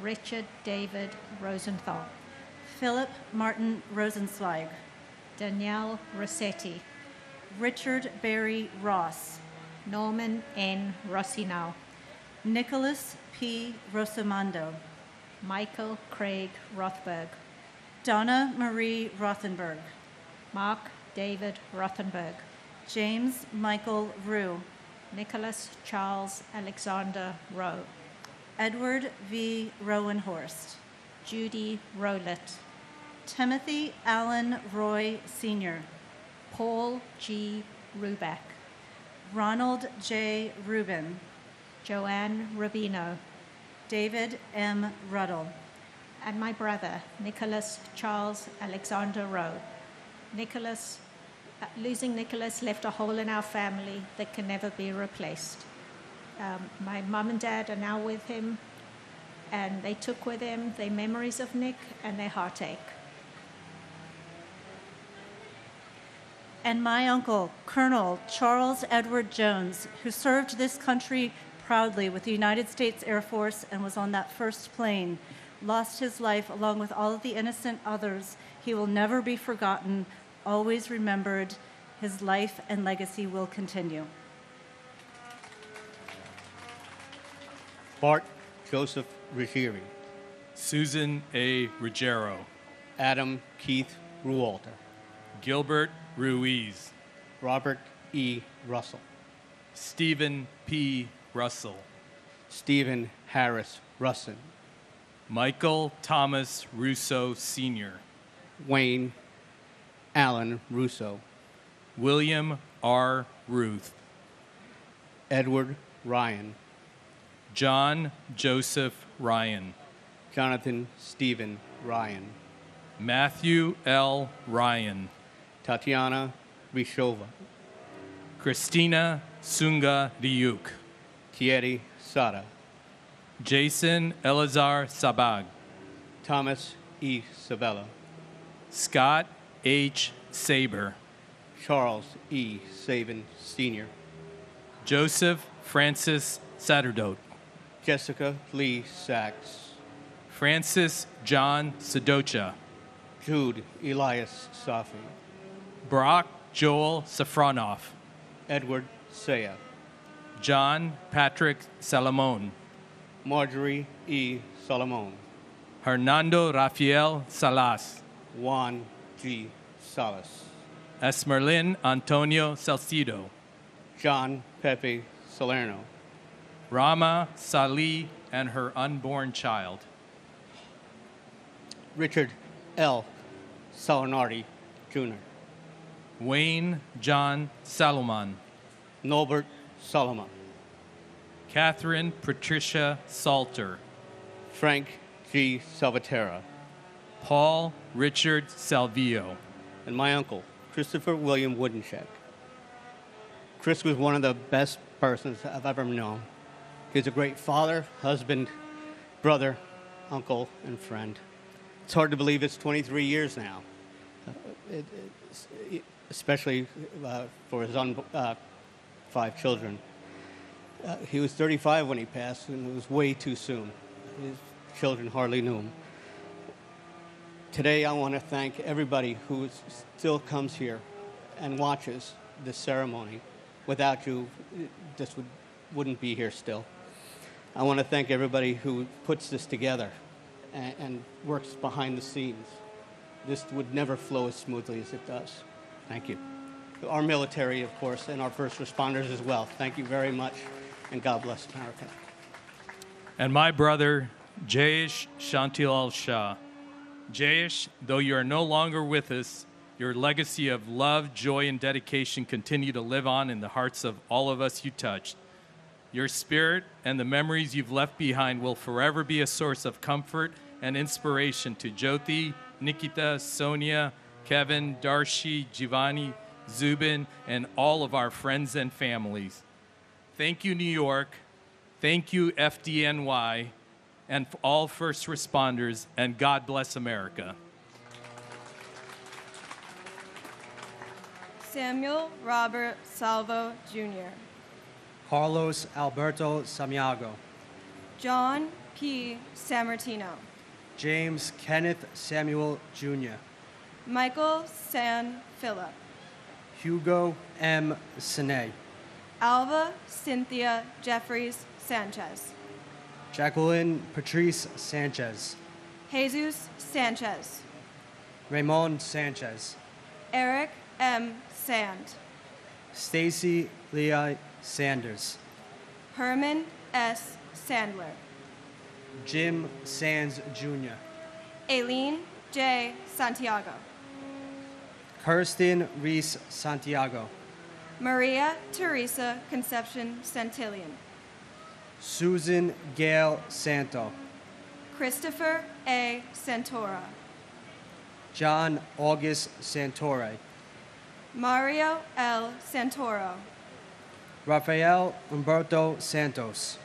Richard David Rosenthal, Philip Martin Rosenzweig, Danielle Rossetti, Richard Barry Ross, Norman N. Rossinow, Nicholas P. Rosamondo, Michael Craig Rothberg, Donna Marie Rothenberg, Mark David Rothenberg, James Michael Rue, Nicholas Charles Alexander Rowe, Edward V. Rowenhorst, Judy Rowlett, Timothy Allen Roy Sr., Paul G. Ruback, Ronald J. Rubin, Joanne Rubino, David M. Ruddle, and my brother, Nicholas Charles Alexander Rowe. Losing Nicholas left a hole in our family that can never be replaced. My mom and dad are now with him, and they took with them their memories of Nick and their heartache. and my uncle, Colonel Charles Edward Jones, who served this country proudly with the United States Air Force and was on that first plane, lost his life along with all of the innocent others. He will never be forgotten, always remembered. His life and legacy will continue. Bart Joseph Ruggieri. Susan A. Ruggiero. Adam Keith Rualter. Gilbert Ruiz. Robert E. Russell. Stephen P. Russell. Stephen Harris Russin. Michael Thomas Russo Sr. Wayne Allen Russo. William R. Ruth. Edward Ryan. John Joseph Ryan. Jonathan Stephen Ryan. Matthew L. Ryan. Tatiana Rishova. Christina Sunga Liuk. Thierry Sada. Jason Elazar Sabag. Thomas E. Sabella. Scott H. Saber. Charles E. Sabin Sr. Joseph Francis Satterdote. Jessica Lee Sachs. Francis John Sedocha. Jude Elias Safi. Brock Joel Safronoff. Edward Saya. John Patrick Salomon. Marjorie E. Solomon. Hernando Rafael Salas. Juan G. Salas. Esmerlin Antonio Salcido. John Pepe Salerno. Rama Salih and her unborn child. Richard L. Salinardi, Jr. Wayne John Salomon. Norbert Solomon. Catherine Patricia Salter. Frank G. Salvatierra. Paul Richard Salvio. And my uncle, Christopher William Woodencheck. Chris was one of the best persons I've ever known. He was a great father, husband, brother, uncle, and friend. It's hard to believe it's 23 years now, especially for his 5 children. He was 35 when he passed, and it was way too soon. His children hardly knew him. Today, I want to thank everybody who still comes here and watches this ceremony. Without you, this wouldn't be here still. I want to thank everybody who puts this together and works behind the scenes. This would never flow as smoothly as it does. Thank you. Our military, of course, and our first responders as well. Thank you very much, and God bless America. And my brother, Jayesh Shantilal Shah. Jayesh, though you are no longer with us, your legacy of love, joy, and dedication continue to live on in the hearts of all of us you touched. Your spirit and the memories you've left behind will forever be a source of comfort and inspiration to Jyoti, Nikita, Sonia, Kevin, Darshi, Giovanni, Zubin, and all of our friends and families. Thank you, New York. Thank you, FDNY, and all first responders, and God bless America. Samuel Robert Salvo Jr., Carlos Alberto Samiago, John P. Sammartino, James Kenneth Samuel Jr., Michael San Philip, Hugo M. Sine, Alva Cynthia Jeffries Sanchez, Jacqueline Patrice Sanchez, Jesus Sanchez, Raymond Sanchez, Eric M. Sand, Stacy Leah Sanders, Herman S. Sandler, Jim Sands Jr., Aileen J. Santiago, Kirsten Reese Santiago, Maria Teresa Concepcion Santillan, Susan Gail Santo, Christopher A. Santora, John August Santore, Mario L. Santoro, Rafael Umberto Santos,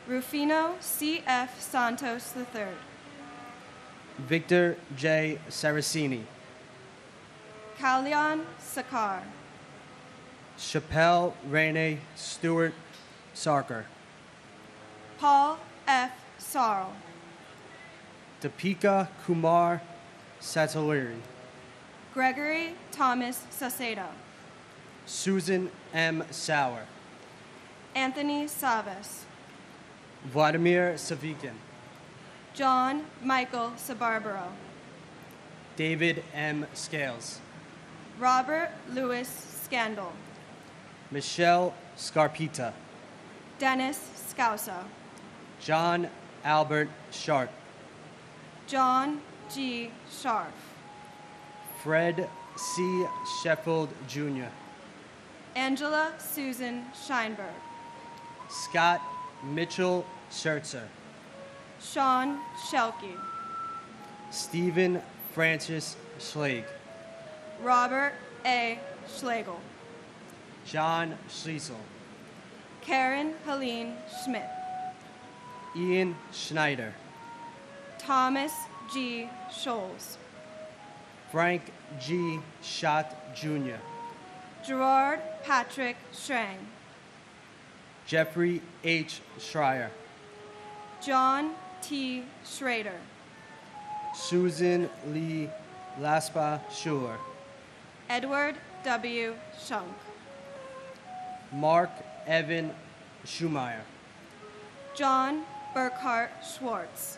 Rufino C.F. Santos III, Victor J. Saracini, Kalyan Sakar, Chappelle Rene Stewart Sarker, Paul F. Sarl, Deepika Kumar Sataliri, Gregory Thomas Sacedo, Susan M. Sauer, Anthony Savas, Vladimir Savikin, John Michael Sabarbaro, David M. Scales, Robert Louis Scandal, Michelle Scarpita, Dennis Scousa, John Albert Sharp, John G. Scharf, Fred C. Sheffield Jr., Angela Susan Scheinberg, Scott Mitchell Schertzer, Sean Shelke, Stephen Francis Schlegel, Robert A. Schlegel, John Schliessel, Karen Helene Schmidt, Ian Schneider, Thomas G. Scholes, Frank G. Schott Jr., Gerard Patrick Schrang, Jeffrey H. Schreier, John T. Schrader, Susan Lee Laspa Schuler, Edward W. Shunk, Mark Evan Schumeyer, John Burkhart Schwartz,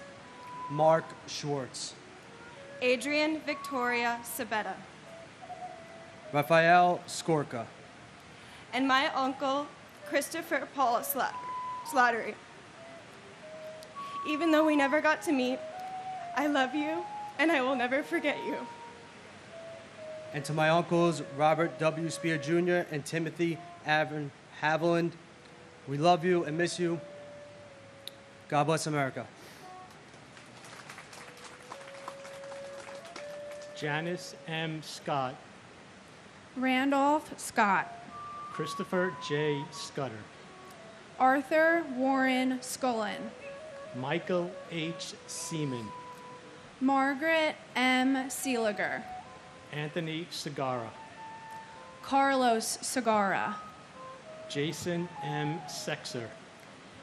Mark Schwartz, Adrian Victoria Sabetta, Raphael Skorka, and my uncle Christopher Paul Slattery. Even though we never got to meet, I love you and I will never forget you. and to my uncles Robert W. Spear Jr. and Timothy Avon Haviland, we love you and miss you. God bless America. Janice M. Scott, Randolph Scott, Christopher J. Scudder, Arthur Warren Scullin, Michael H. Seaman, Margaret M. Seeliger, Anthony Segara, Carlos Segara, Jason M. Sexer,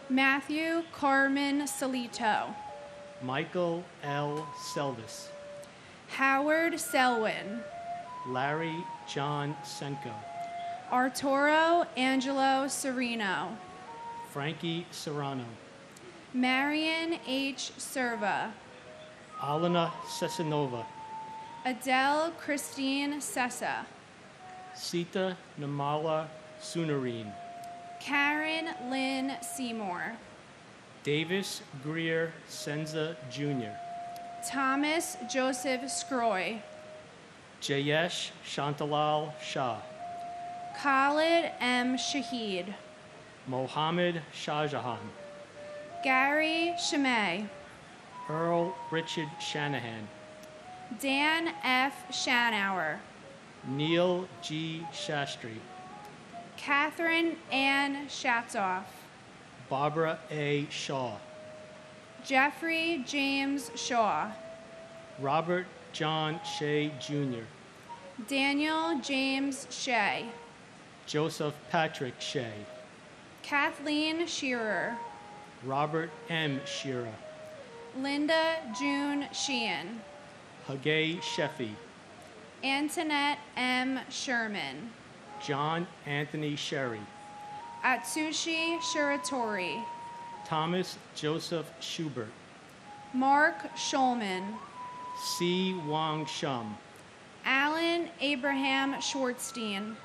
Matthew Carmen Salito, Michael L. Selvis, Howard Selwyn, Larry John Senko, Arturo Angelo Sereno, Frankie Serrano, Marion H. Serva, Alana Sesanova, Adele Christine Sessa, Sita Namala Sunareen, Karen Lynn Seymour, Davis Greer Senza Jr., Thomas Joseph Scroy, Jayesh Shantalal Shah, Khalid M. Shahid, Mohammed Shahjahan, Gary Shamay, Earl Richard Shanahan, Dan F. Shanauer, Neil G. Shastri, Catherine Ann Shatzoff, Barbara A. Shaw, Jeffrey James Shaw, Robert John Shea Jr., Daniel James Shea, Joseph Patrick Shea, Kathleen Shearer, Robert M. Shearer, Linda June Sheehan, Hagay Sheffy, Antoinette M. Sherman, John Anthony Sherry, Atsushi Shiratori, Thomas Joseph Schubert, Mark Schulman, C. Wang Shum, Alan Abraham Schwartzstein,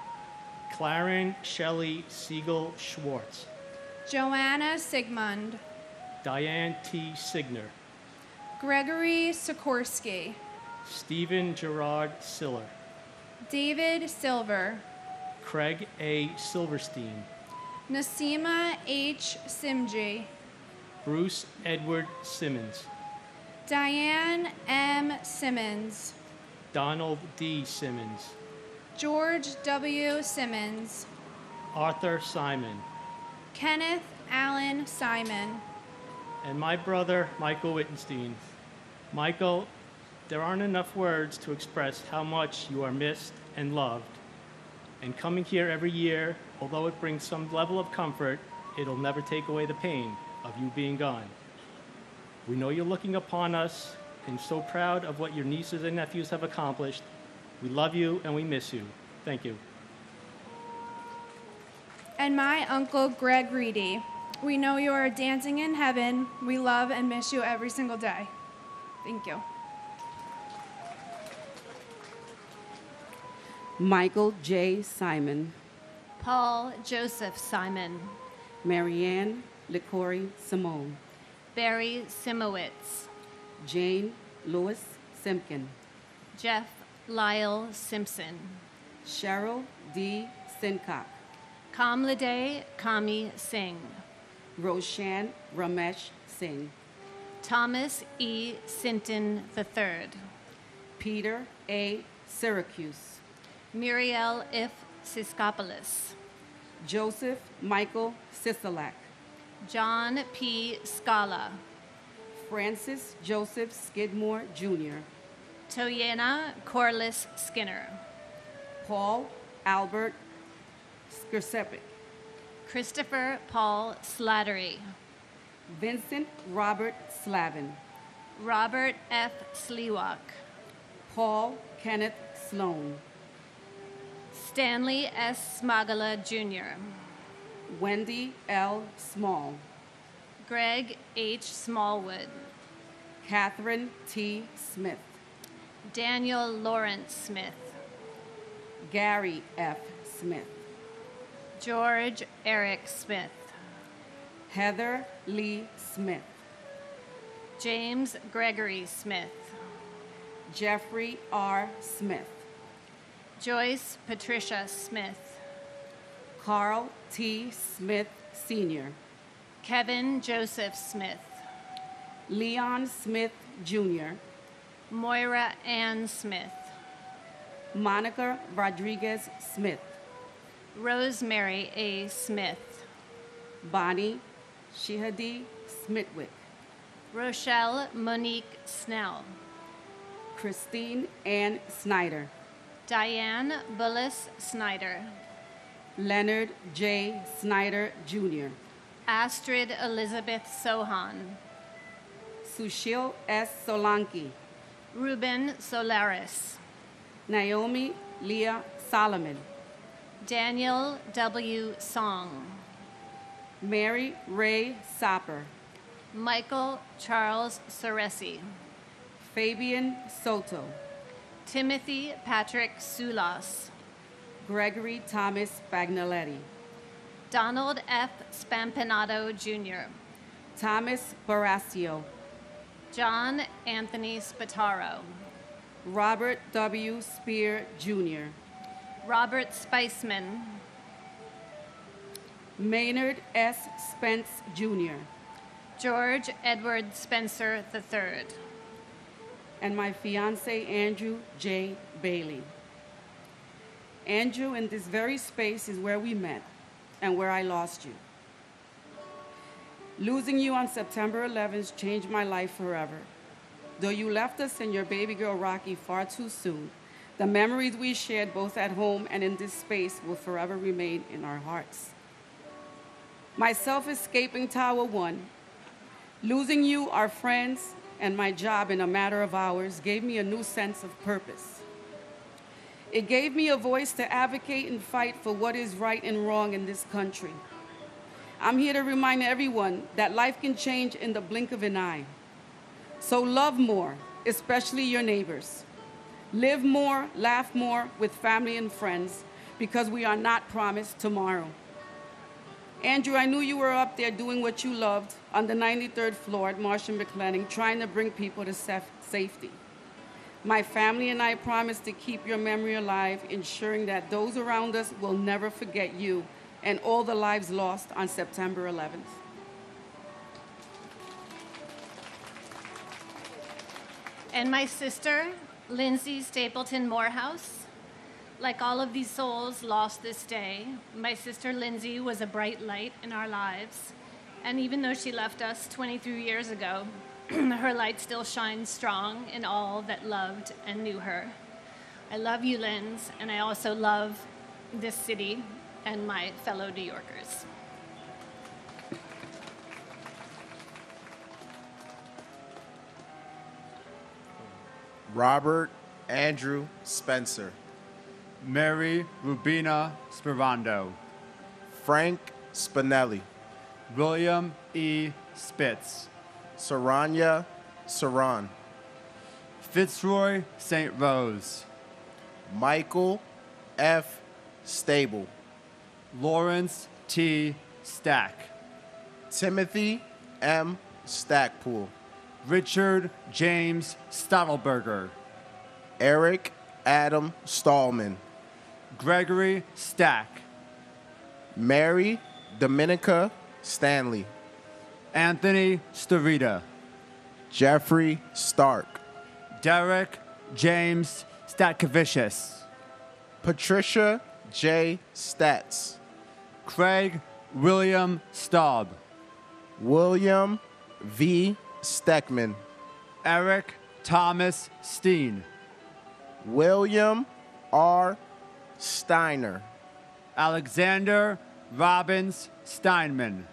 Claren Shelley Siegel Schwartz, Joanna Sigmund, Diane T. Signer, Gregory Sikorsky, Stephen Gerard Siller, David Silver, Craig A. Silverstein, Nasima H. Simji, Bruce Edward Simmons, Diane M. Simmons, Donald D. Simmons, George W. Simmons, Arthur Simon, Kenneth Allen Simon, and my brother, Michael Wittenstein. Michael, there aren't enough words to express how much you are missed and loved. And coming here every year, although it brings some level of comfort, it'll never take away the pain of you being gone. We know you're looking upon us and so proud of what your nieces and nephews have accomplished. We love you and we miss you. Thank you. and my uncle Greg Reedy. We know you are dancing in heaven. We love and miss you every single day. Thank you. Michael J. Simon, Paul Joseph Simon, Marianne LeCory Simone, Barry Simowitz, Jane Lewis Simpkin, Jeff Lyle Simpson, Cheryl D. Sincock, Kamlade Kami Singh, Roshan Ramesh Singh, Thomas E. Sinton III, Peter A. Syracuse, Muriel If Siskopoulos, Joseph Michael Sisolak, John P. Scala, Francis Joseph Skidmore Jr., Toyena Corliss Skinner, Paul Albert Skirsepic, Christopher Paul Slattery, Vincent Robert Slavin, Robert F. Sliwak, Paul Kenneth Sloan, Stanley S. Smagala Jr., Wendy L. Small, Greg H. Smallwood, Catherine T. Smith, Daniel Lawrence Smith, Gary F. Smith, George Eric Smith, Heather Lee Smith, James Gregory Smith, Jeffrey R. Smith, Joyce Patricia Smith, Carl T. Smith Sr., Kevin Joseph Smith, Leon Smith Jr., Moira Ann Smith, Monica Rodriguez Smith, Rosemary A. Smith, Bonnie Shihadi Smithwick, Rochelle Monique Snell, Christine Ann Snyder, Diane Bullis Snyder, Leonard J. Snyder Jr., Astrid Elizabeth Sohan, Sushil S. Solanki, Ruben Solaris, Naomi Leah Solomon, Daniel W. Song, Mary Ray Sopper, Michael Charles Soresi, Fabian Soto, Timothy Patrick Sulas, Gregory Thomas Bagnaletti, Donald F. Spampinato Jr., Thomas Barasio, John Anthony Spataro, Robert W. Spear, Jr., Robert Spiceman, Maynard S. Spence, Jr., George Edward Spencer III, and my fiance, Andrew J. Bailey. Andrew, in this very space is where we met and where I lost you. Losing you on September 11th changed my life forever. Though you left us and your baby girl Rocky far too soon, the memories we shared both at home and in this space will forever remain in our hearts. Myself escaping Tower 1, losing you, our friends, and my job in a matter of hours gave me a new sense of purpose. It gave me a voice to advocate and fight for what is right and wrong in this country. I'm here to remind everyone that life can change in the blink of an eye. So love more, especially your neighbors. Live more, laugh more with family and friends, because we are not promised tomorrow. Andrew, I knew you were up there doing what you loved on the 93rd floor at Marsh & McLennan, trying to bring people to safety. My family and I promise to keep your memory alive, ensuring that those around us will never forget you and all the lives lost on September 11th. and my sister, Lindsay Stapleton Morehouse. Like all of these souls lost this day, my sister Lindsay was a bright light in our lives. And even though she left us 23 years ago, her light still shines strong in all that loved and knew her. I love you, Linz, and I also love this city and my fellow New Yorkers. Robert Andrew Spencer, Mary Rubina Sperando, Frank Spinelli, William E. Spitz, Saranya Saran, Fitzroy St. Rose, Michael F. Stable, Lawrence T. Stack, Timothy M. Stackpool, Richard James Stottleberger, Eric Adam Stallman, Gregory Stack, Mary Dominica Stanley, Anthony Starita, Jeffrey Stark, Derek James Statkevicius, Patricia J. Stats, Craig William Staub, William V. Steckman, Eric Thomas Steen, William R. Steiner, Alexander Robbins Steinman,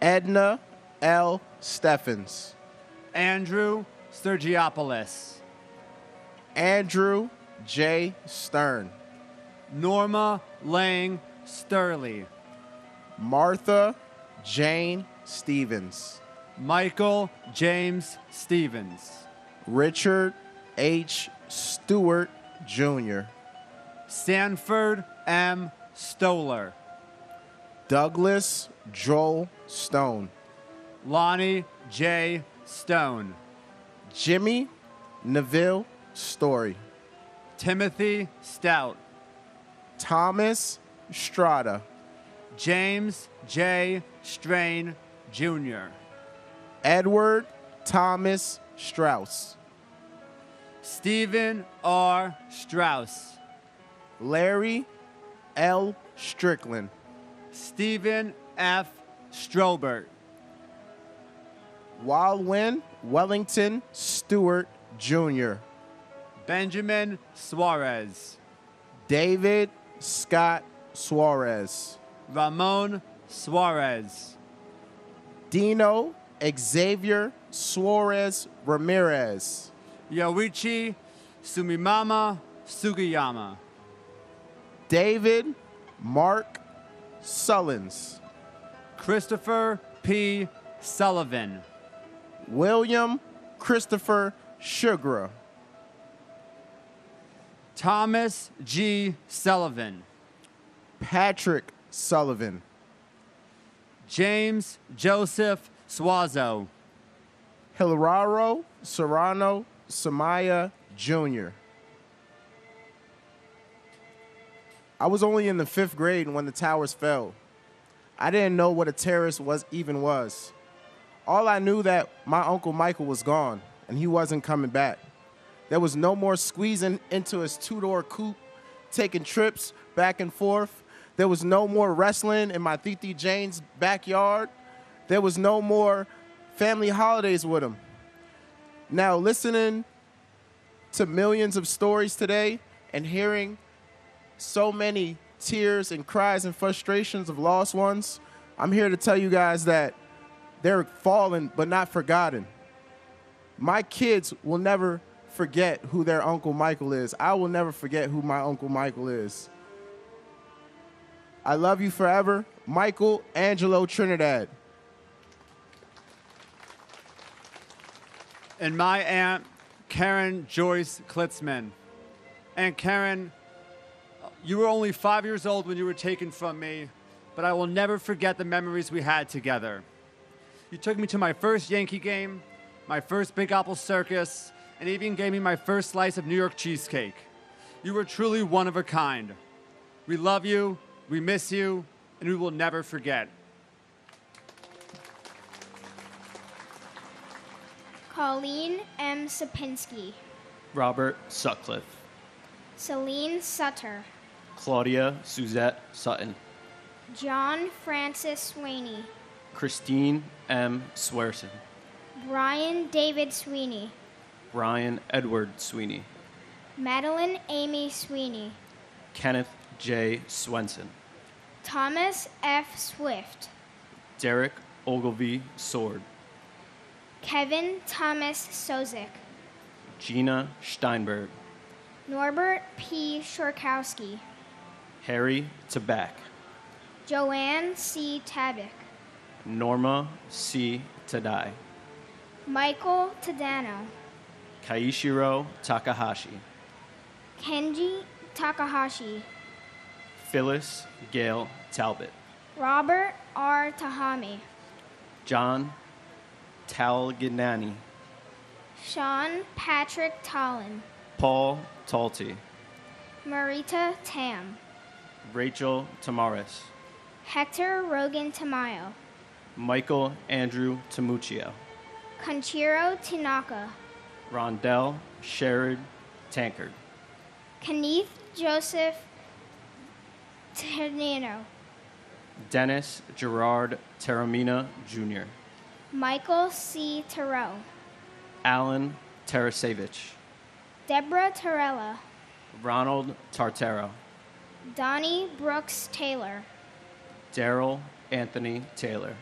Edna L. Steffens, Andrew Sturgiopoulos, Andrew J. Stern, Norma Lang Sturley, Martha Jane Stevens, Michael James Stevens, Richard H. Stewart, Jr., Sanford M. Stoller, Douglas Joel Stone, Lonnie J. Stone, Jimmy Neville Story, Timothy Stout, Thomas Strada, James J. Strain, Jr., Edward Thomas Strauss, Stephen R. Strauss, Larry L. Strickland, Stephen F. Strobert, Wildwin Wellington Stewart, Jr., Benjamin Suarez, David Scott Suarez, Ramon Suarez, Dino Xavier Suarez Ramirez, Yoichi Sumimama Sugiyama, David Mark Sullins, Christopher P. Sullivan, William Christopher Sugar, Thomas G. Sullivan, Patrick Sullivan, James Joseph Suazo. Hilararo Serrano Samaya Jr. I was only in the 5th grade when the towers fell. I didn't know what a terrorist was. All I knew that my Uncle Michael was gone, and he wasn't coming back. There was no more squeezing into his 2-door coupe, taking trips back and forth. There was no more wrestling in my Titi Jane's backyard. There was no more family holidays with him. Now, listening to millions of stories today and hearing so many tears and cries and frustrations of lost ones, I'm here to tell you guys that they're fallen but not forgotten. My kids will never forget who their Uncle Michael is. I will never forget who my Uncle Michael is. I love you forever, Michael Angelo Trinidad. And my aunt, Karen Joyce Klitzman. Aunt Karen, you were only 5 years old when you were taken from me, but I will never forget the memories we had together. You took me to my first Yankee game, my first Big Apple Circus, and even gave me my first slice of New York cheesecake. You were truly one of a kind. We love you, we miss you, and we will never forget. Colleen M. Sapinski. Robert Sutcliffe. Celine Sutter. Claudia Suzette Sutton. John Francis Sweeney. Christine M. Swearson. Brian David Sweeney. Brian Edward Sweeney. Madeline Amy Sweeney. Kenneth J. Swenson. Thomas F. Swift. Derek Ogilvy Sword. Kevin Thomas Sozik. Gina Steinberg. Norbert P. Shorkowski. Harry Tabak. Joanne C. Tabak. Norma C. Tadai. Michael Tadano. Kaishiro Takahashi. Kenji Takahashi. Phyllis Gail Talbot. Robert R. Tahami. John Talginani. Sean Patrick Tollin. Paul Talty. Marita Tam. Rachel Tamaris. Hector Rogan Tamayo. Michael Andrew Tamuccio. Conchiro Tinaka. Rondell Sherrod Tankard. Kenneth Joseph Ternino. Dennis Gerard Taramina Jr. Michael C. Terrell. Alan Tarasevich. Deborah Torella. Ronald Tartaro. Donnie Brooks Taylor. Daryl Anthony Taylor.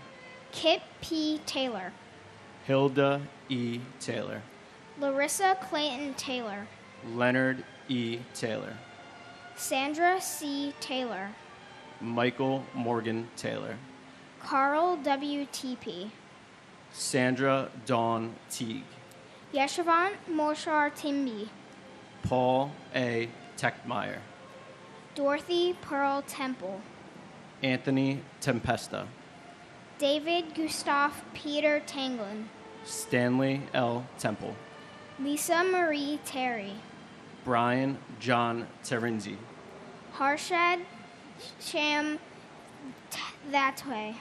Kip P. Taylor. Hilda E. Taylor. Larissa Clayton Taylor. Leonard E. Taylor. Sandra C. Taylor. Michael Morgan Taylor. Carl W. T.P. Sandra Dawn Teague. Yeshivant Moshar Timby. Paul A. Techmeyer. Dorothy Pearl Temple. Anthony Tempesta. David Gustav Peter Tanglin. Stanley L. Temple. Lisa Marie Terry. Brian John Terenzi. Harshad Sham Thatway.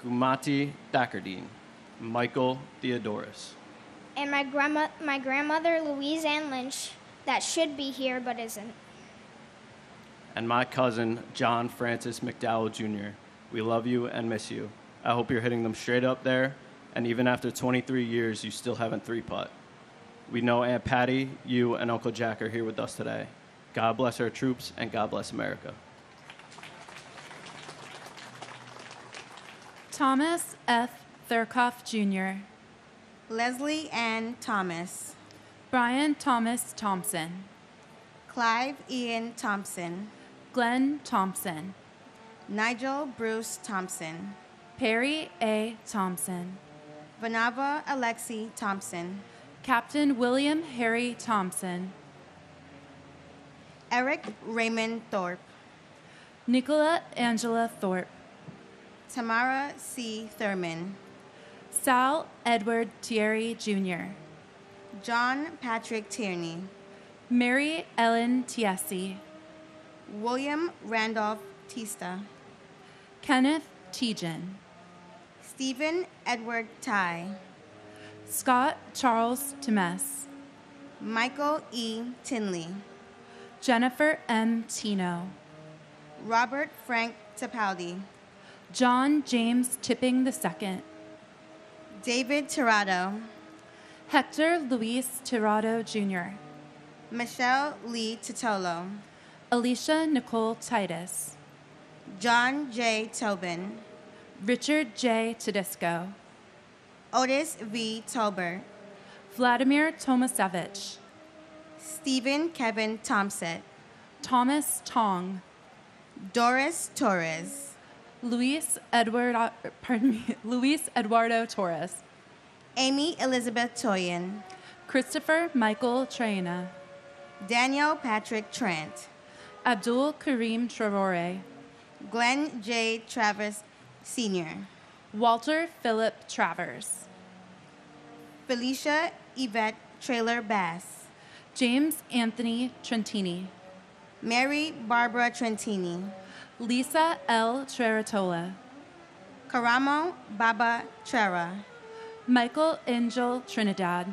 Gumati Thakardine. Michael Theodorus. And my grandmother Louise Ann Lynch, that should be here but isn't. And my cousin John Francis McDowell Jr. We love you and miss you. I hope you're hitting them straight up there, and even after 23 years, you still haven't three-putt. We know Aunt Patty, you, and Uncle Jack are here with us today. God bless our troops, and God bless America. Thomas F. Thurkoff Jr. Leslie Ann Thomas. Brian Thomas Thompson. Clive Ian Thompson. Glenn Thompson. Nigel Bruce Thompson. Perry A. Thompson. Vanava Alexi Thompson. Captain William Harry Thompson. Eric Raymond Thorpe. Nicola Angela Thorpe. Tamara C. Thurman, Sal Edward Thierry Jr., John Patrick Tierney, Mary Ellen Tiesi, William Randolph Tista, Kenneth Tejan, Stephen Edward Ty, Scott Charles Temes, Michael E. Tinley, Jennifer M. Tino, Robert Frank Tapaldi, John James Tipping II, David Tirado, Hector Luis Tirado Jr., Michelle Lee Titolo, Alicia Nicole Titus, John J. Tobin, Richard J. Tedisco, Otis V. Tolbert, Vladimir Tomasevich, Stephen Kevin Thompson, Thomas Tong, Doris Torres, Luis Eduardo Torres, Amy Elizabeth Toyin, Christopher Michael Traina, Daniel Patrick Trent, Abdul Karim Traore, Glenn J. Travers Sr., Walter Philip Travers, Felicia Yvette Trailer Bass, James Anthony Trentini, Mary Barbara Trentini, Lisa L. Treratola, Karamo Baba Trera, Michael Angel Trinidad,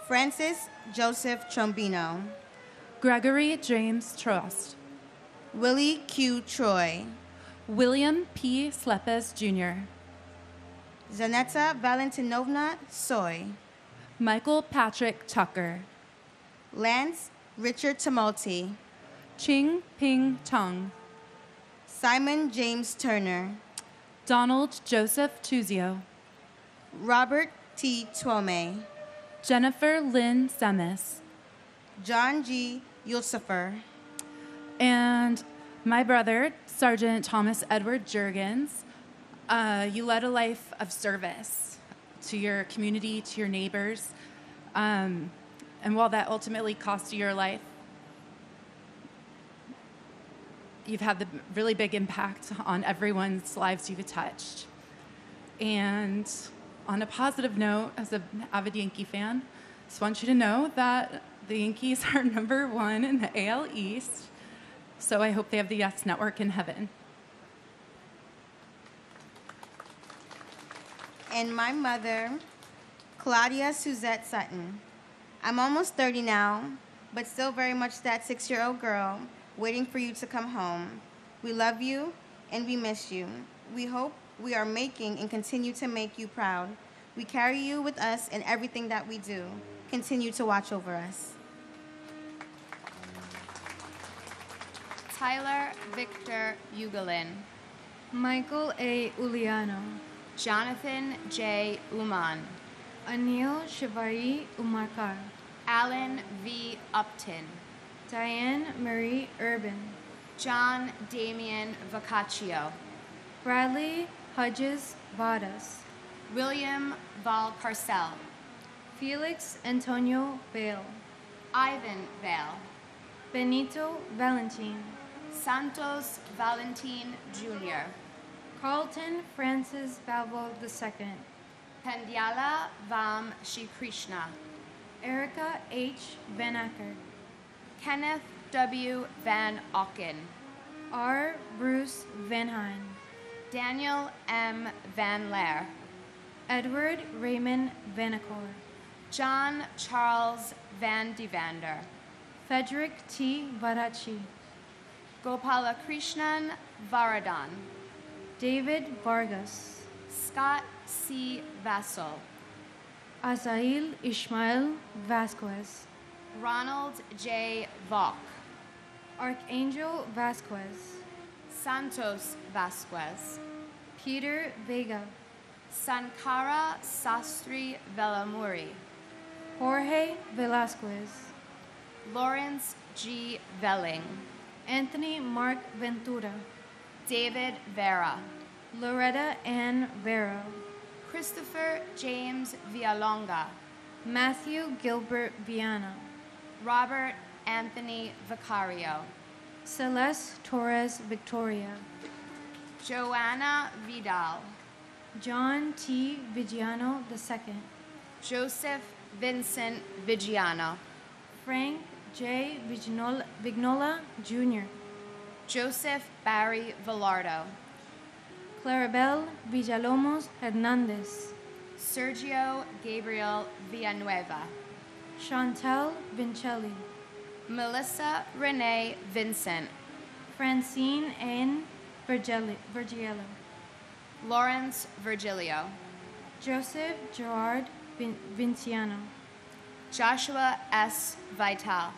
Francis Joseph Trombino, Gregory James Trost, Willie Q. Troy, William P. Slepes Jr., Zanetta Valentinovna Soy, Michael Patrick Tucker, Lance Richard Tumulty, Ching Ping Tung, Simon James Turner, Donald Joseph Tuzio, Robert T. Twome, Jennifer Lynn Semis, John G. Yusufer, and my brother, Sergeant Thomas Edward Jurgens. You led a life of service to your community, to your neighbors. And while that ultimately cost you your life, you've had the really big impact on everyone's lives you've touched. And on a positive note, as an avid Yankee fan, just want you to know that the Yankees are #1 in the AL East. So I hope they have the Yes Network in heaven. and my mother, Claudia Suzette Sutton. I'm almost 30 now, but still very much that 6-year-old girl waiting for you to come home. We love you and we miss you. We hope we are making and continue to make you proud. We carry you with us in everything that we do. Continue to watch over us. Tyler Victor Ugalin, Michael A. Uliano, Jonathan J. Uman, Anil Shivari Umarkar, Alan V. Upton, Diane Marie Urban, John Damian Vacaccio, Bradley Hudges Vadas, William Valcarcel, Felix Antonio Bale, Ivan Vale, Benito Valentin, Santos Valentin Jr., Carlton Francis Balvo II, Pandyala Vam Shri Krishna, Erica H. Van Acker, Kenneth W. Van Auken, R. Bruce Van Hine, Daniel M. Van Laer, Edward Raymond Vanacore, John Charles Van Devander, Frederick T. Varachi, Gopalakrishnan Varadan, David Vargas, Scott C. Vassal, Azail Ishmael Vasquez, Ronald J. Valk, Archangel Vasquez, Santos Vasquez, Peter Vega, Sankara Sastri Velamuri, Jorge Velasquez, Lawrence G. Velling, Anthony Mark Ventura, David Vera, Loretta Ann Vero, Christopher James Villalonga, Matthew Gilbert Viana, Robert Anthony Vicario, Celeste Torres Victoria, Joanna Vidal, John T. Vigiano II, Joseph Vincent Vigiano, Frank J. Vignola Jr., Joseph Barry Villardo, Clarabel Villalomos Hernandez, Sergio Gabriel Villanueva, Chantal Vincelli, Melissa Renee Vincent, Francine N. Virgiello, Lawrence Virgilio, Joseph Gerard Vinciano, Joshua S. Vital,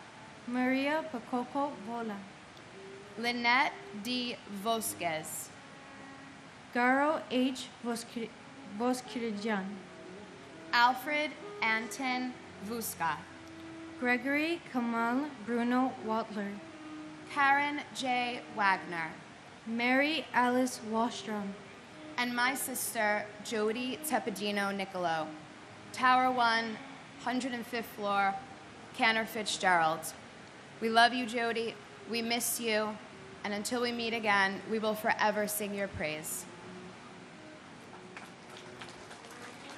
Maria Pacoco Vola, Lynette D. Vosquez, Garo H. Voskirijan, Alfred Anton Vuska, Gregory Kamal Bruno Watler, Karen J. Wagner, Mary Alice Wallstrom, and my sister Jody Tepedino Nicolo, Tower 1, 105th floor, Cantor Fitzgerald. We love you, Jody. We miss you. And until we meet again, we will forever sing your praise.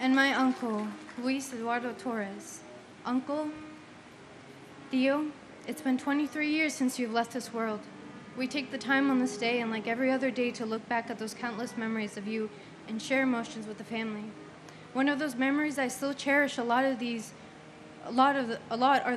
and my uncle, Luis Eduardo Torres. Uncle, Theo, it's been 23 years since you've left this world. We take the time on this day and like every other day to look back at those countless memories of you and share emotions with the family. One of those memories I still cherish a lot are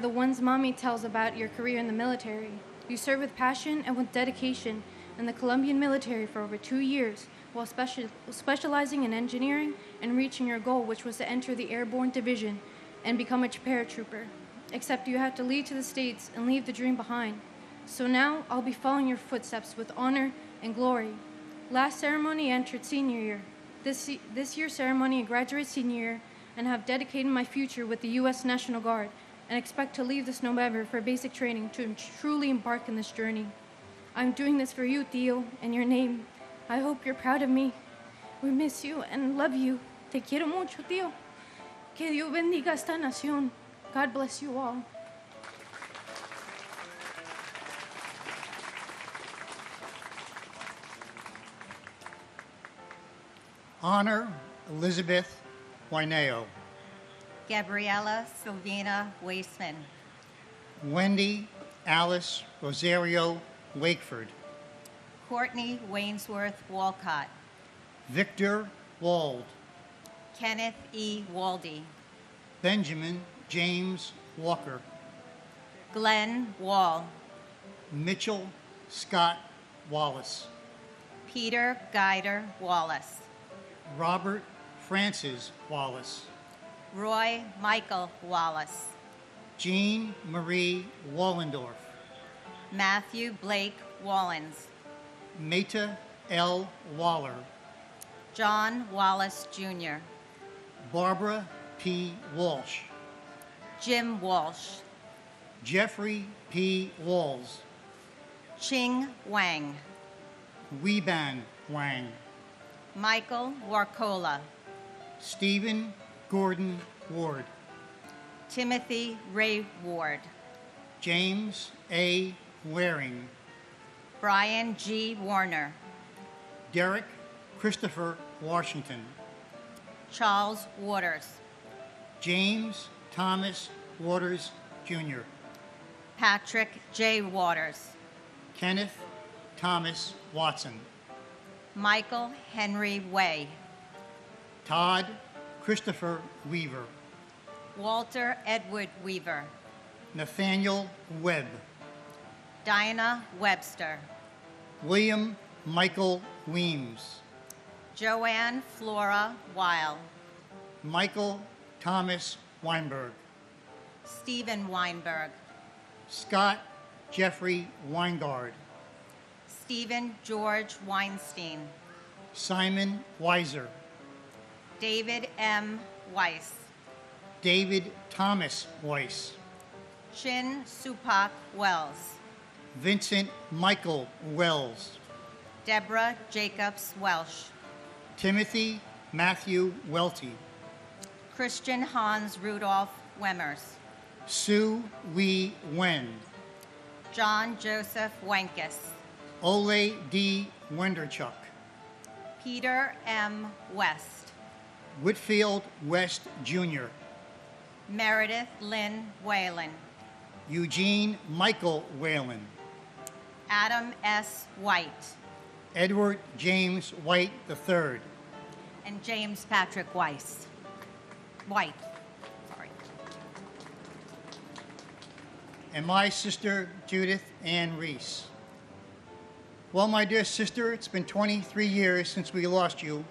the ones Mommy tells about your career in the military. You served with passion and with dedication in the Colombian military for over 2 years, while specializing in engineering and reaching your goal, which was to enter the Airborne Division and become a paratrooper. Except you had to leave to the States and leave the dream behind. So now I'll be following your footsteps with honor and glory. Last ceremony I entered senior year. This year's ceremony I graduate senior year and have dedicated my future with the U.S. National Guard and expect to leave this November for basic training to truly embark in this journey. I'm doing this for you, Theo, in your name. I hope you're proud of me. We miss you and love you. Te quiero mucho, Theo. Que Dios bendiga esta nación. God bless you all. Honor Elizabeth Guineo, Gabriela Sylvina Waisman, Wendy Alice Rosario Wakeford, Courtney Wainsworth Walcott, Victor Wald, Kenneth E. Waldy, Benjamin James Walker, Glenn Wall, Mitchell Scott Wallace, Peter Guider Wallace, Robert Francis Wallace, Roy Michael Wallace, Jean Marie Wallendorf, Matthew Blake Wallens, Meta L. Waller, John Wallace Jr., Barbara P. Walsh, Jim Walsh, Jeffrey P. Walls, Ching Wang, Weban Wang, Michael Warcola, Stephen Gordon Ward, Timothy Ray Ward, James A. Waring, Brian G. Warner, Derek Christopher Washington, Charles Waters, James Thomas Waters Jr., Patrick J. Waters, Kenneth Thomas Watson, Michael Henry Way, Todd Christopher Weaver, Walter Edward Weaver, Nathaniel Webb, Diana Webster, William Michael Weems, Joanne Flora Weil, Michael Thomas Weinberg, Stephen Weinberg, Scott Jeffrey Weingard, Stephen George Weinstein, Simon Weiser, David M. Weiss, David Thomas Weiss, Chin Supak Wells, Vincent Michael Wells, Deborah Jacobs Welsh, Timothy Matthew Welty, Christian Hans Rudolph Wemmers, Sue Wee Wen, John Joseph Wenkus, Ole D. Wenderchuk, Peter M. West. Whitfield West Jr., Meredith Lynn Whalen. Eugene Michael Whalen, Adam S. White. Edward James White III, And James Patrick Weiss. White. Sorry. and my sister Judith Ann Reese. Well, my dear sister, it's been 23 years since we lost you,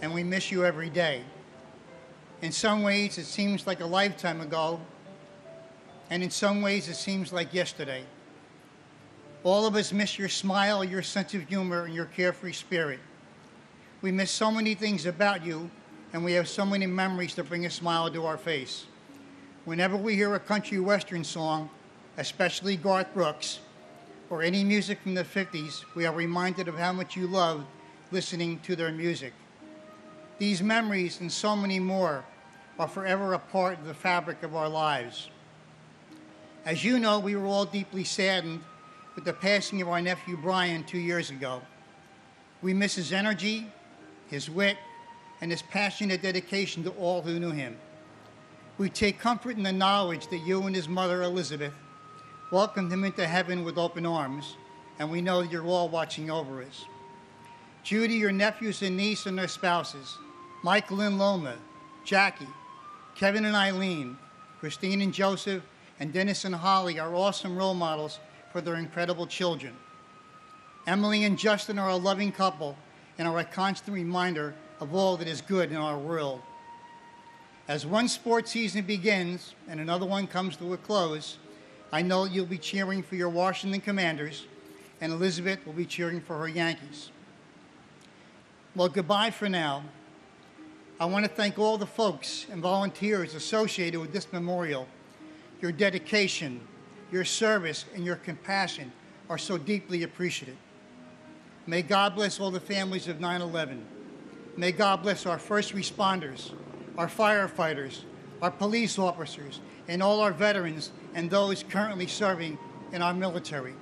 and we miss you every day. In some ways, it seems like a lifetime ago, and in some ways, it seems like yesterday. All of us miss your smile, your sense of humor, and your carefree spirit. We miss so many things about you, and we have so many memories that bring a smile to our face. Whenever we hear a country western song, especially Garth Brooks, or any music from the 50s, we are reminded of how much you loved listening to their music. These memories and so many more are forever a part of the fabric of our lives. As you know, we were all deeply saddened with the passing of our nephew Brian 2 years ago. We miss his energy, his wit, and his passionate dedication to all who knew him. We take comfort in the knowledge that you and his mother, Elizabeth, welcomed him into heaven with open arms, and we know you're all watching over us. Judy, your nephews and niece and their spouses, Michael and Loma, Jackie, Kevin and Eileen, Christine and Joseph, and Dennis and Holly are awesome role models for their incredible children. Emily and Justin are a loving couple and are a constant reminder of all that is good in our world. As one sports season begins and another one comes to a close, I know you'll be cheering for your Washington Commanders, and Elizabeth will be cheering for her Yankees. Well, goodbye for now. I want to thank all the folks and volunteers associated with this memorial. Your dedication, your service, and your compassion are so deeply appreciated. May God bless all the families of 9/11. May God bless our first responders, our firefighters, our police officers, and all our veterans and those currently serving in our military.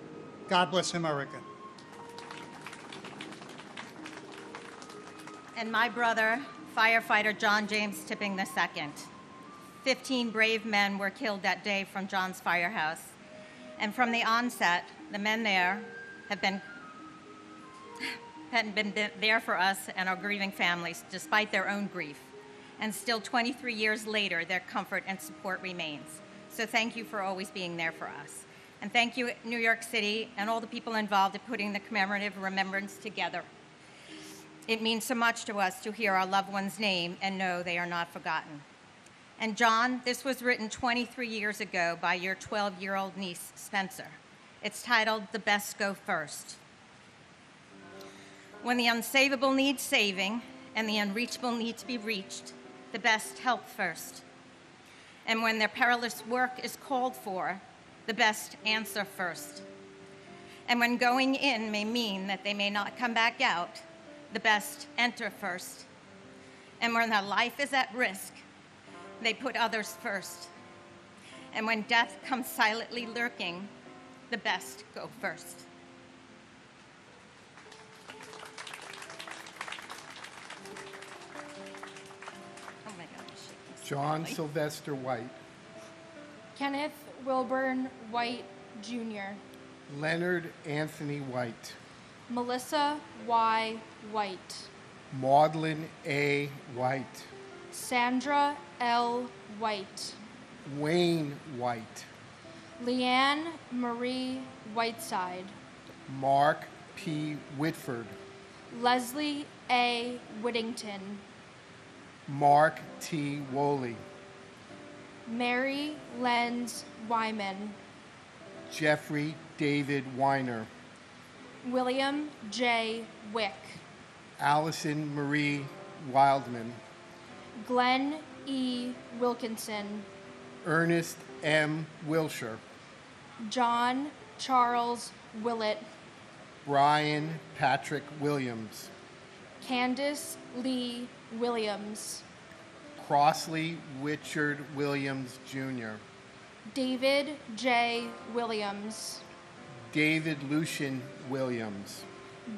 God bless America. And my brother, firefighter John James Tipping II. 15 brave men were killed that day from John's firehouse. And from the onset, the men there hadn't been there for us and our grieving families, despite their own grief. And still 23 years later, their comfort and support remains. So thank you for always being there for us. And thank you, New York City, and all the people involved in putting the commemorative remembrance together. It means so much to us to hear our loved one's name and know they are not forgotten. And John, this was written 23 years ago by your 12-year-old niece, Spencer. It's titled, "The Best Go First." When the unsavable needs saving and the unreachable need to be reached, the best help first. And when their perilous work is called for, the best answer first. And when going in may mean that they may not come back out, the best enter first. And when their life is at risk, they put others first. And when death comes silently lurking, the best go first. Oh my God, John Sylvester White, Kenneth Wilburn White, Jr., Leonard Anthony White, Melissa Y. White, Maudlin A. White, Sandra L. White, Wayne White, Leanne Marie Whiteside, Mark P. Whitford, Leslie A. Whittington, Mark T. Woolley, Mary Lenz Wyman, Jeffrey David Weiner, William J. Wick, Allison Marie Wildman, Glenn E. Wilkinson, Ernest M. Wilshire, John Charles Willett, Brian Patrick Williams, Candace Lee Williams, Crossley Richard Williams, Jr., David J. Williams, David Lucian Williams,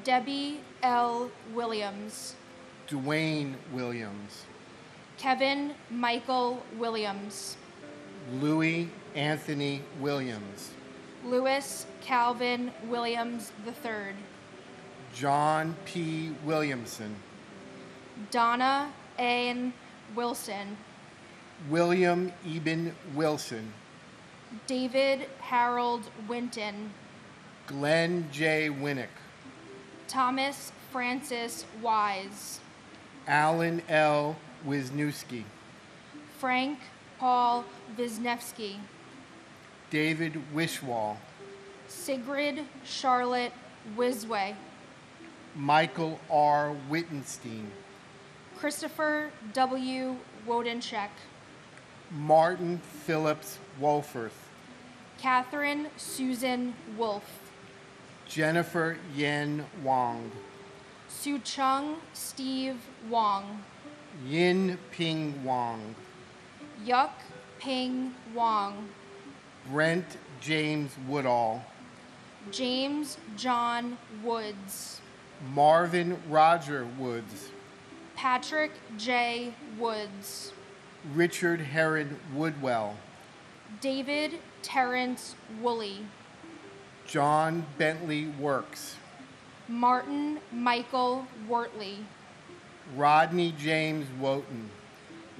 Debbie L. Williams. Dwayne Williams. Kevin Michael Williams. Louis Anthony Williams. Louis Calvin Williams III. John P. Williamson. Donna Ann Wilson. William Eben Wilson. David Harold Winton. Glenn J. Winnick. Thomas Francis Wise. Alan L. Wisniewski. Frank Paul Wisniewski. David Wishwall. Sigrid Charlotte Wisway. Michael R. Wittenstein. Christopher W. Wodencheck. Martin Phillips Wolforth. Catherine Susan Wolfe. Jennifer Yen Wong. Su Chung Steve Wong. Yin Ping Wong. Yuk Ping Wong. Brent James Woodall. James John Woods. Marvin Roger Woods. Patrick J. Woods. Richard Heron Woodwell. David Terrence Woolley. John Bentley Works. Martin Michael Wortley. Rodney James Wotan.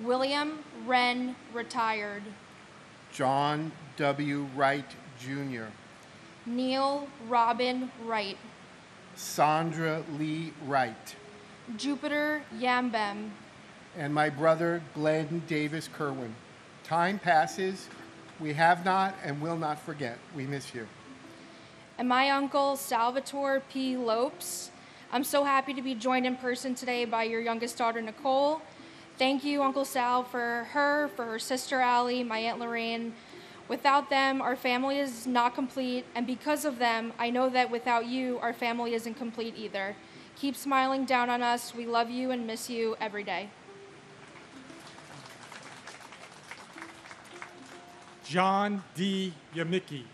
William Wren retired. John W. Wright Jr. Neil Robin Wright. Sandra Lee Wright. Jupiter Yambem. And my brother Glenn Davis Kerwin. Time passes. We have not and will not forget. We miss you. And my uncle Salvatore P. Lopes. I'm so happy to be joined in person today by your youngest daughter, Nicole. Thank you, Uncle Sal, for her sister Allie, my Aunt Lorraine. Without them, our family is not complete, and because of them, I know that without you, our family isn't complete either. Keep smiling down on us. We love you and miss you every day. John D. Yamicki.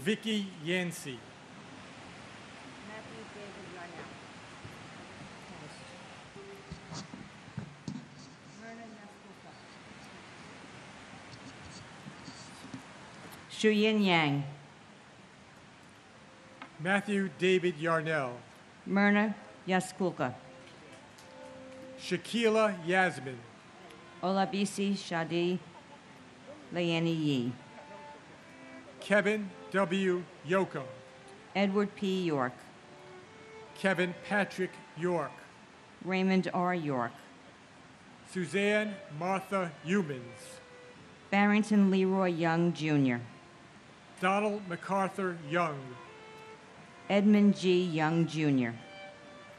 Vicky Yancey. Shuyin Yang. Matthew David Yarnell. Myrna Yaskulka. Shakila Yasmin. Olabisi Shadi Layani Yi. Kevin W. Yoakum. Edward P. York. Kevin Patrick York. Raymond R. York. Suzanne Martha Humans. Barrington Leroy Young, Jr. Donald MacArthur Young. Edmund G. Young, Jr.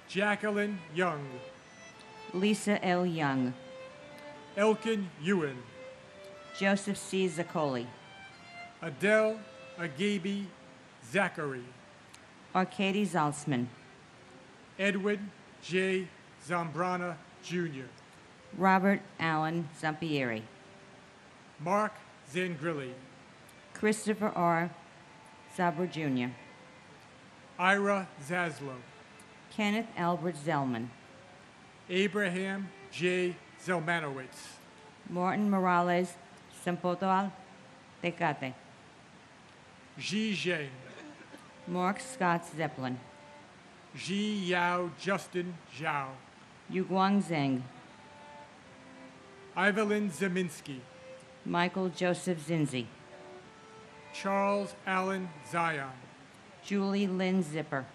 Jacqueline Young. Lisa L. Young. Elkin Ewan. Joseph C. Zaccoli. Adele Agabi Zachary. Arkady Zaltzman. Edwin J. Zambrana, Jr. Robert Allen Zampieri. Mark Zangrilli. Christopher R. Zabra, Jr. Ira Zaslow. Kenneth Albert Zellman. Abraham J. Zelmanowitz. Martin Morales Sempotoal Tecate. Ji Zheng. Mark Scott Zeppelin. Ji Yao Justin Zhao. Yuguang Zheng. Evelyn Zeminski. Michael Joseph Zinzi. Charles Allen Zion. Julie Lynn Zipper.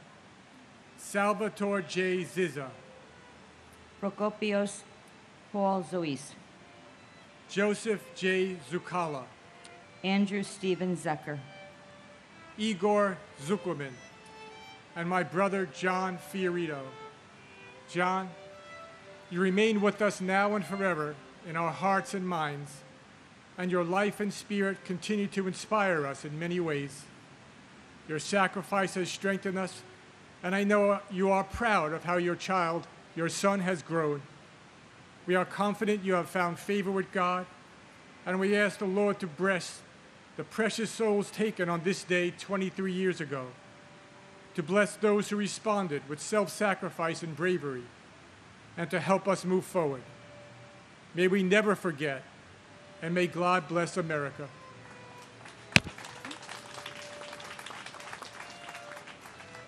Salvatore J. Zizza. Procopios Paul Zois. Joseph J. Zucala. Andrew Stephen Zucker. Igor Zuckerman. And my brother John Fiorito. John, you remain with us now and forever in our hearts and minds, and your life and spirit continue to inspire us in many ways. Your sacrifice has strengthened us, and I know you are proud of how your child, your son, has grown. We are confident you have found favor with God And we ask the Lord to bless the precious souls taken on this day 23 years ago, to bless those who responded with self-sacrifice and bravery, and to help us move forward. May we never forget, and may God bless America.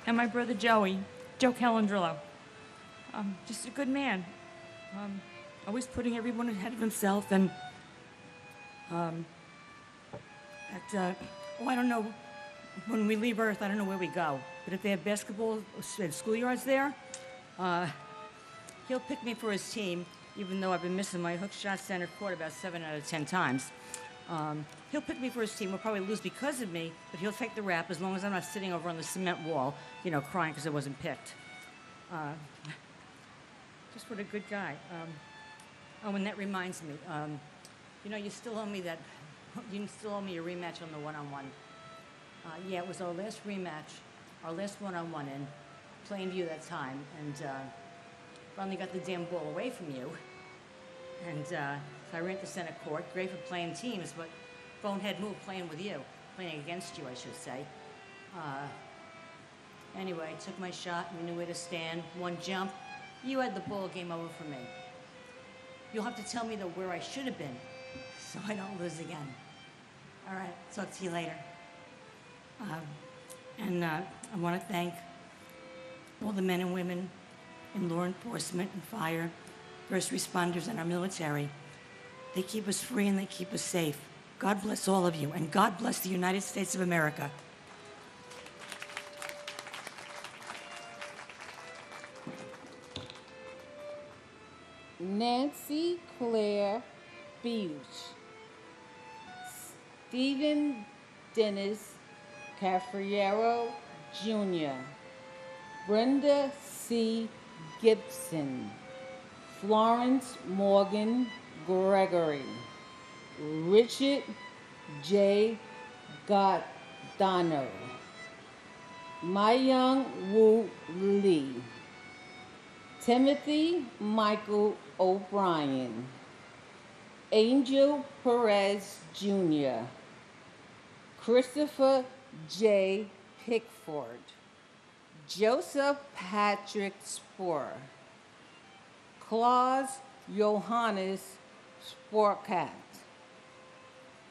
And my brother Joe Calandrillo. Just a good man. Always putting everyone ahead of himself, and I don't know, when we leave Earth, I don't know where we go. But if they have basketball and schoolyards there, he'll pick me for his team, even though I've been missing my hook shot center court about 7 out of 10 times. He'll pick me for his team. We'll probably lose because of me, but he'll take the rap as long as I'm not sitting over on the cement wall, crying because I wasn't picked. Just what a good guy. And that reminds me, you still owe me you still owe me a rematch on the one-on-one. Yeah, it was our last rematch, our last one-on-one in Plainview that time, and finally got the damn ball away from you. And so I ran to center court, great for playing teams, but bonehead move playing with you, playing against you, I should say. Anyway, took my shot, we knew where to stand, one jump. You had the ball, game over for me. You'll have to tell me, though, where I should have been, so I don't lose again. All right, talk to you later. I want to thank all the men and women in law enforcement and fire, first responders, and our military. They keep us free and they keep us safe. God bless all of you, and God bless the United States of America. Nancy Claire Beach, Stephen Dennis Cafriero Jr., Brenda C. Gibson, Florence Morgan Gregory, Richard J. Goddano, Myung Woo Lee, Timothy Michael O'Brien, Angel Perez Jr., Christopher J. Pickford, Joseph Patrick Sporer, Claus Johannes Sporkat,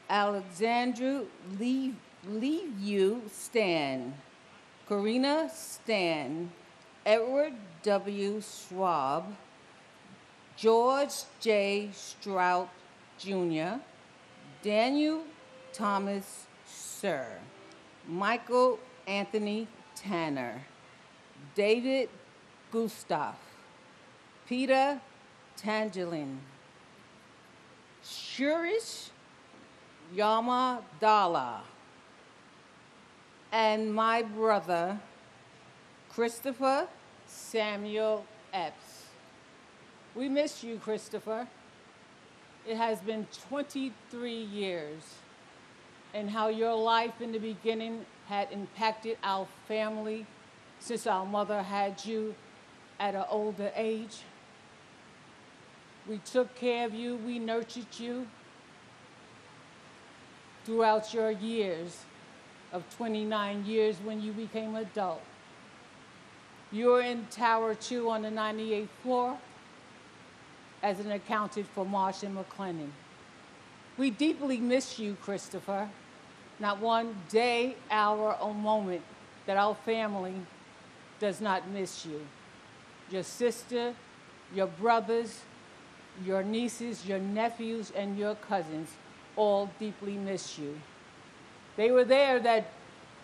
Alexandru Liu Stan, Karina Stan, Edward W. Schwab, George J. Strout Jr., Daniel Thomas Sir, Michael Anthony Tanner, David Gustav, Peter Tangelin, Shurish Yamadala, and my brother, Christopher Samuel Epps. We miss you, Christopher. It has been 23 years, and how your life in the beginning had impacted our family since our mother had you at an older age. We took care of you, we nurtured you throughout your years of 29 years when you became an adult. You were in Tower 2 on the 98th floor as an accountant for Marsh and McLennan. We deeply miss you, Christopher. Not one day, hour, or moment that our family does not miss you. Your sister, your brothers, your nieces, your nephews, and your cousins all deeply miss you. They were there that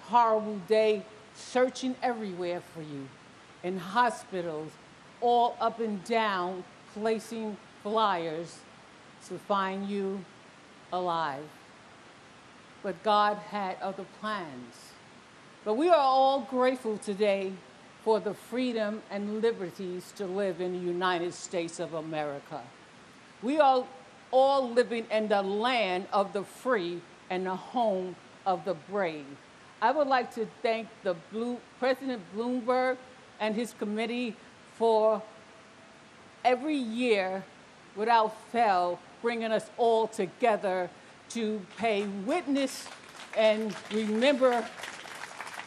horrible day, searching everywhere for you, in hospitals, all up and down, placing flyers to find you alive. But God had other plans. But we are all grateful today for the freedom and liberties to live in the United States of America. We are all living in the land of the free and the home of the brave. I would like to thank President Bloomberg and his committee for every year, without fail, bringing us all together to pay witness and remember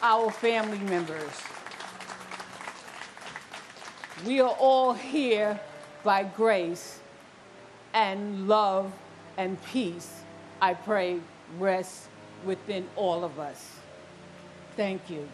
our family members. We are all here by grace, and love and peace, I pray, rest within all of us. Thank you.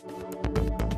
you.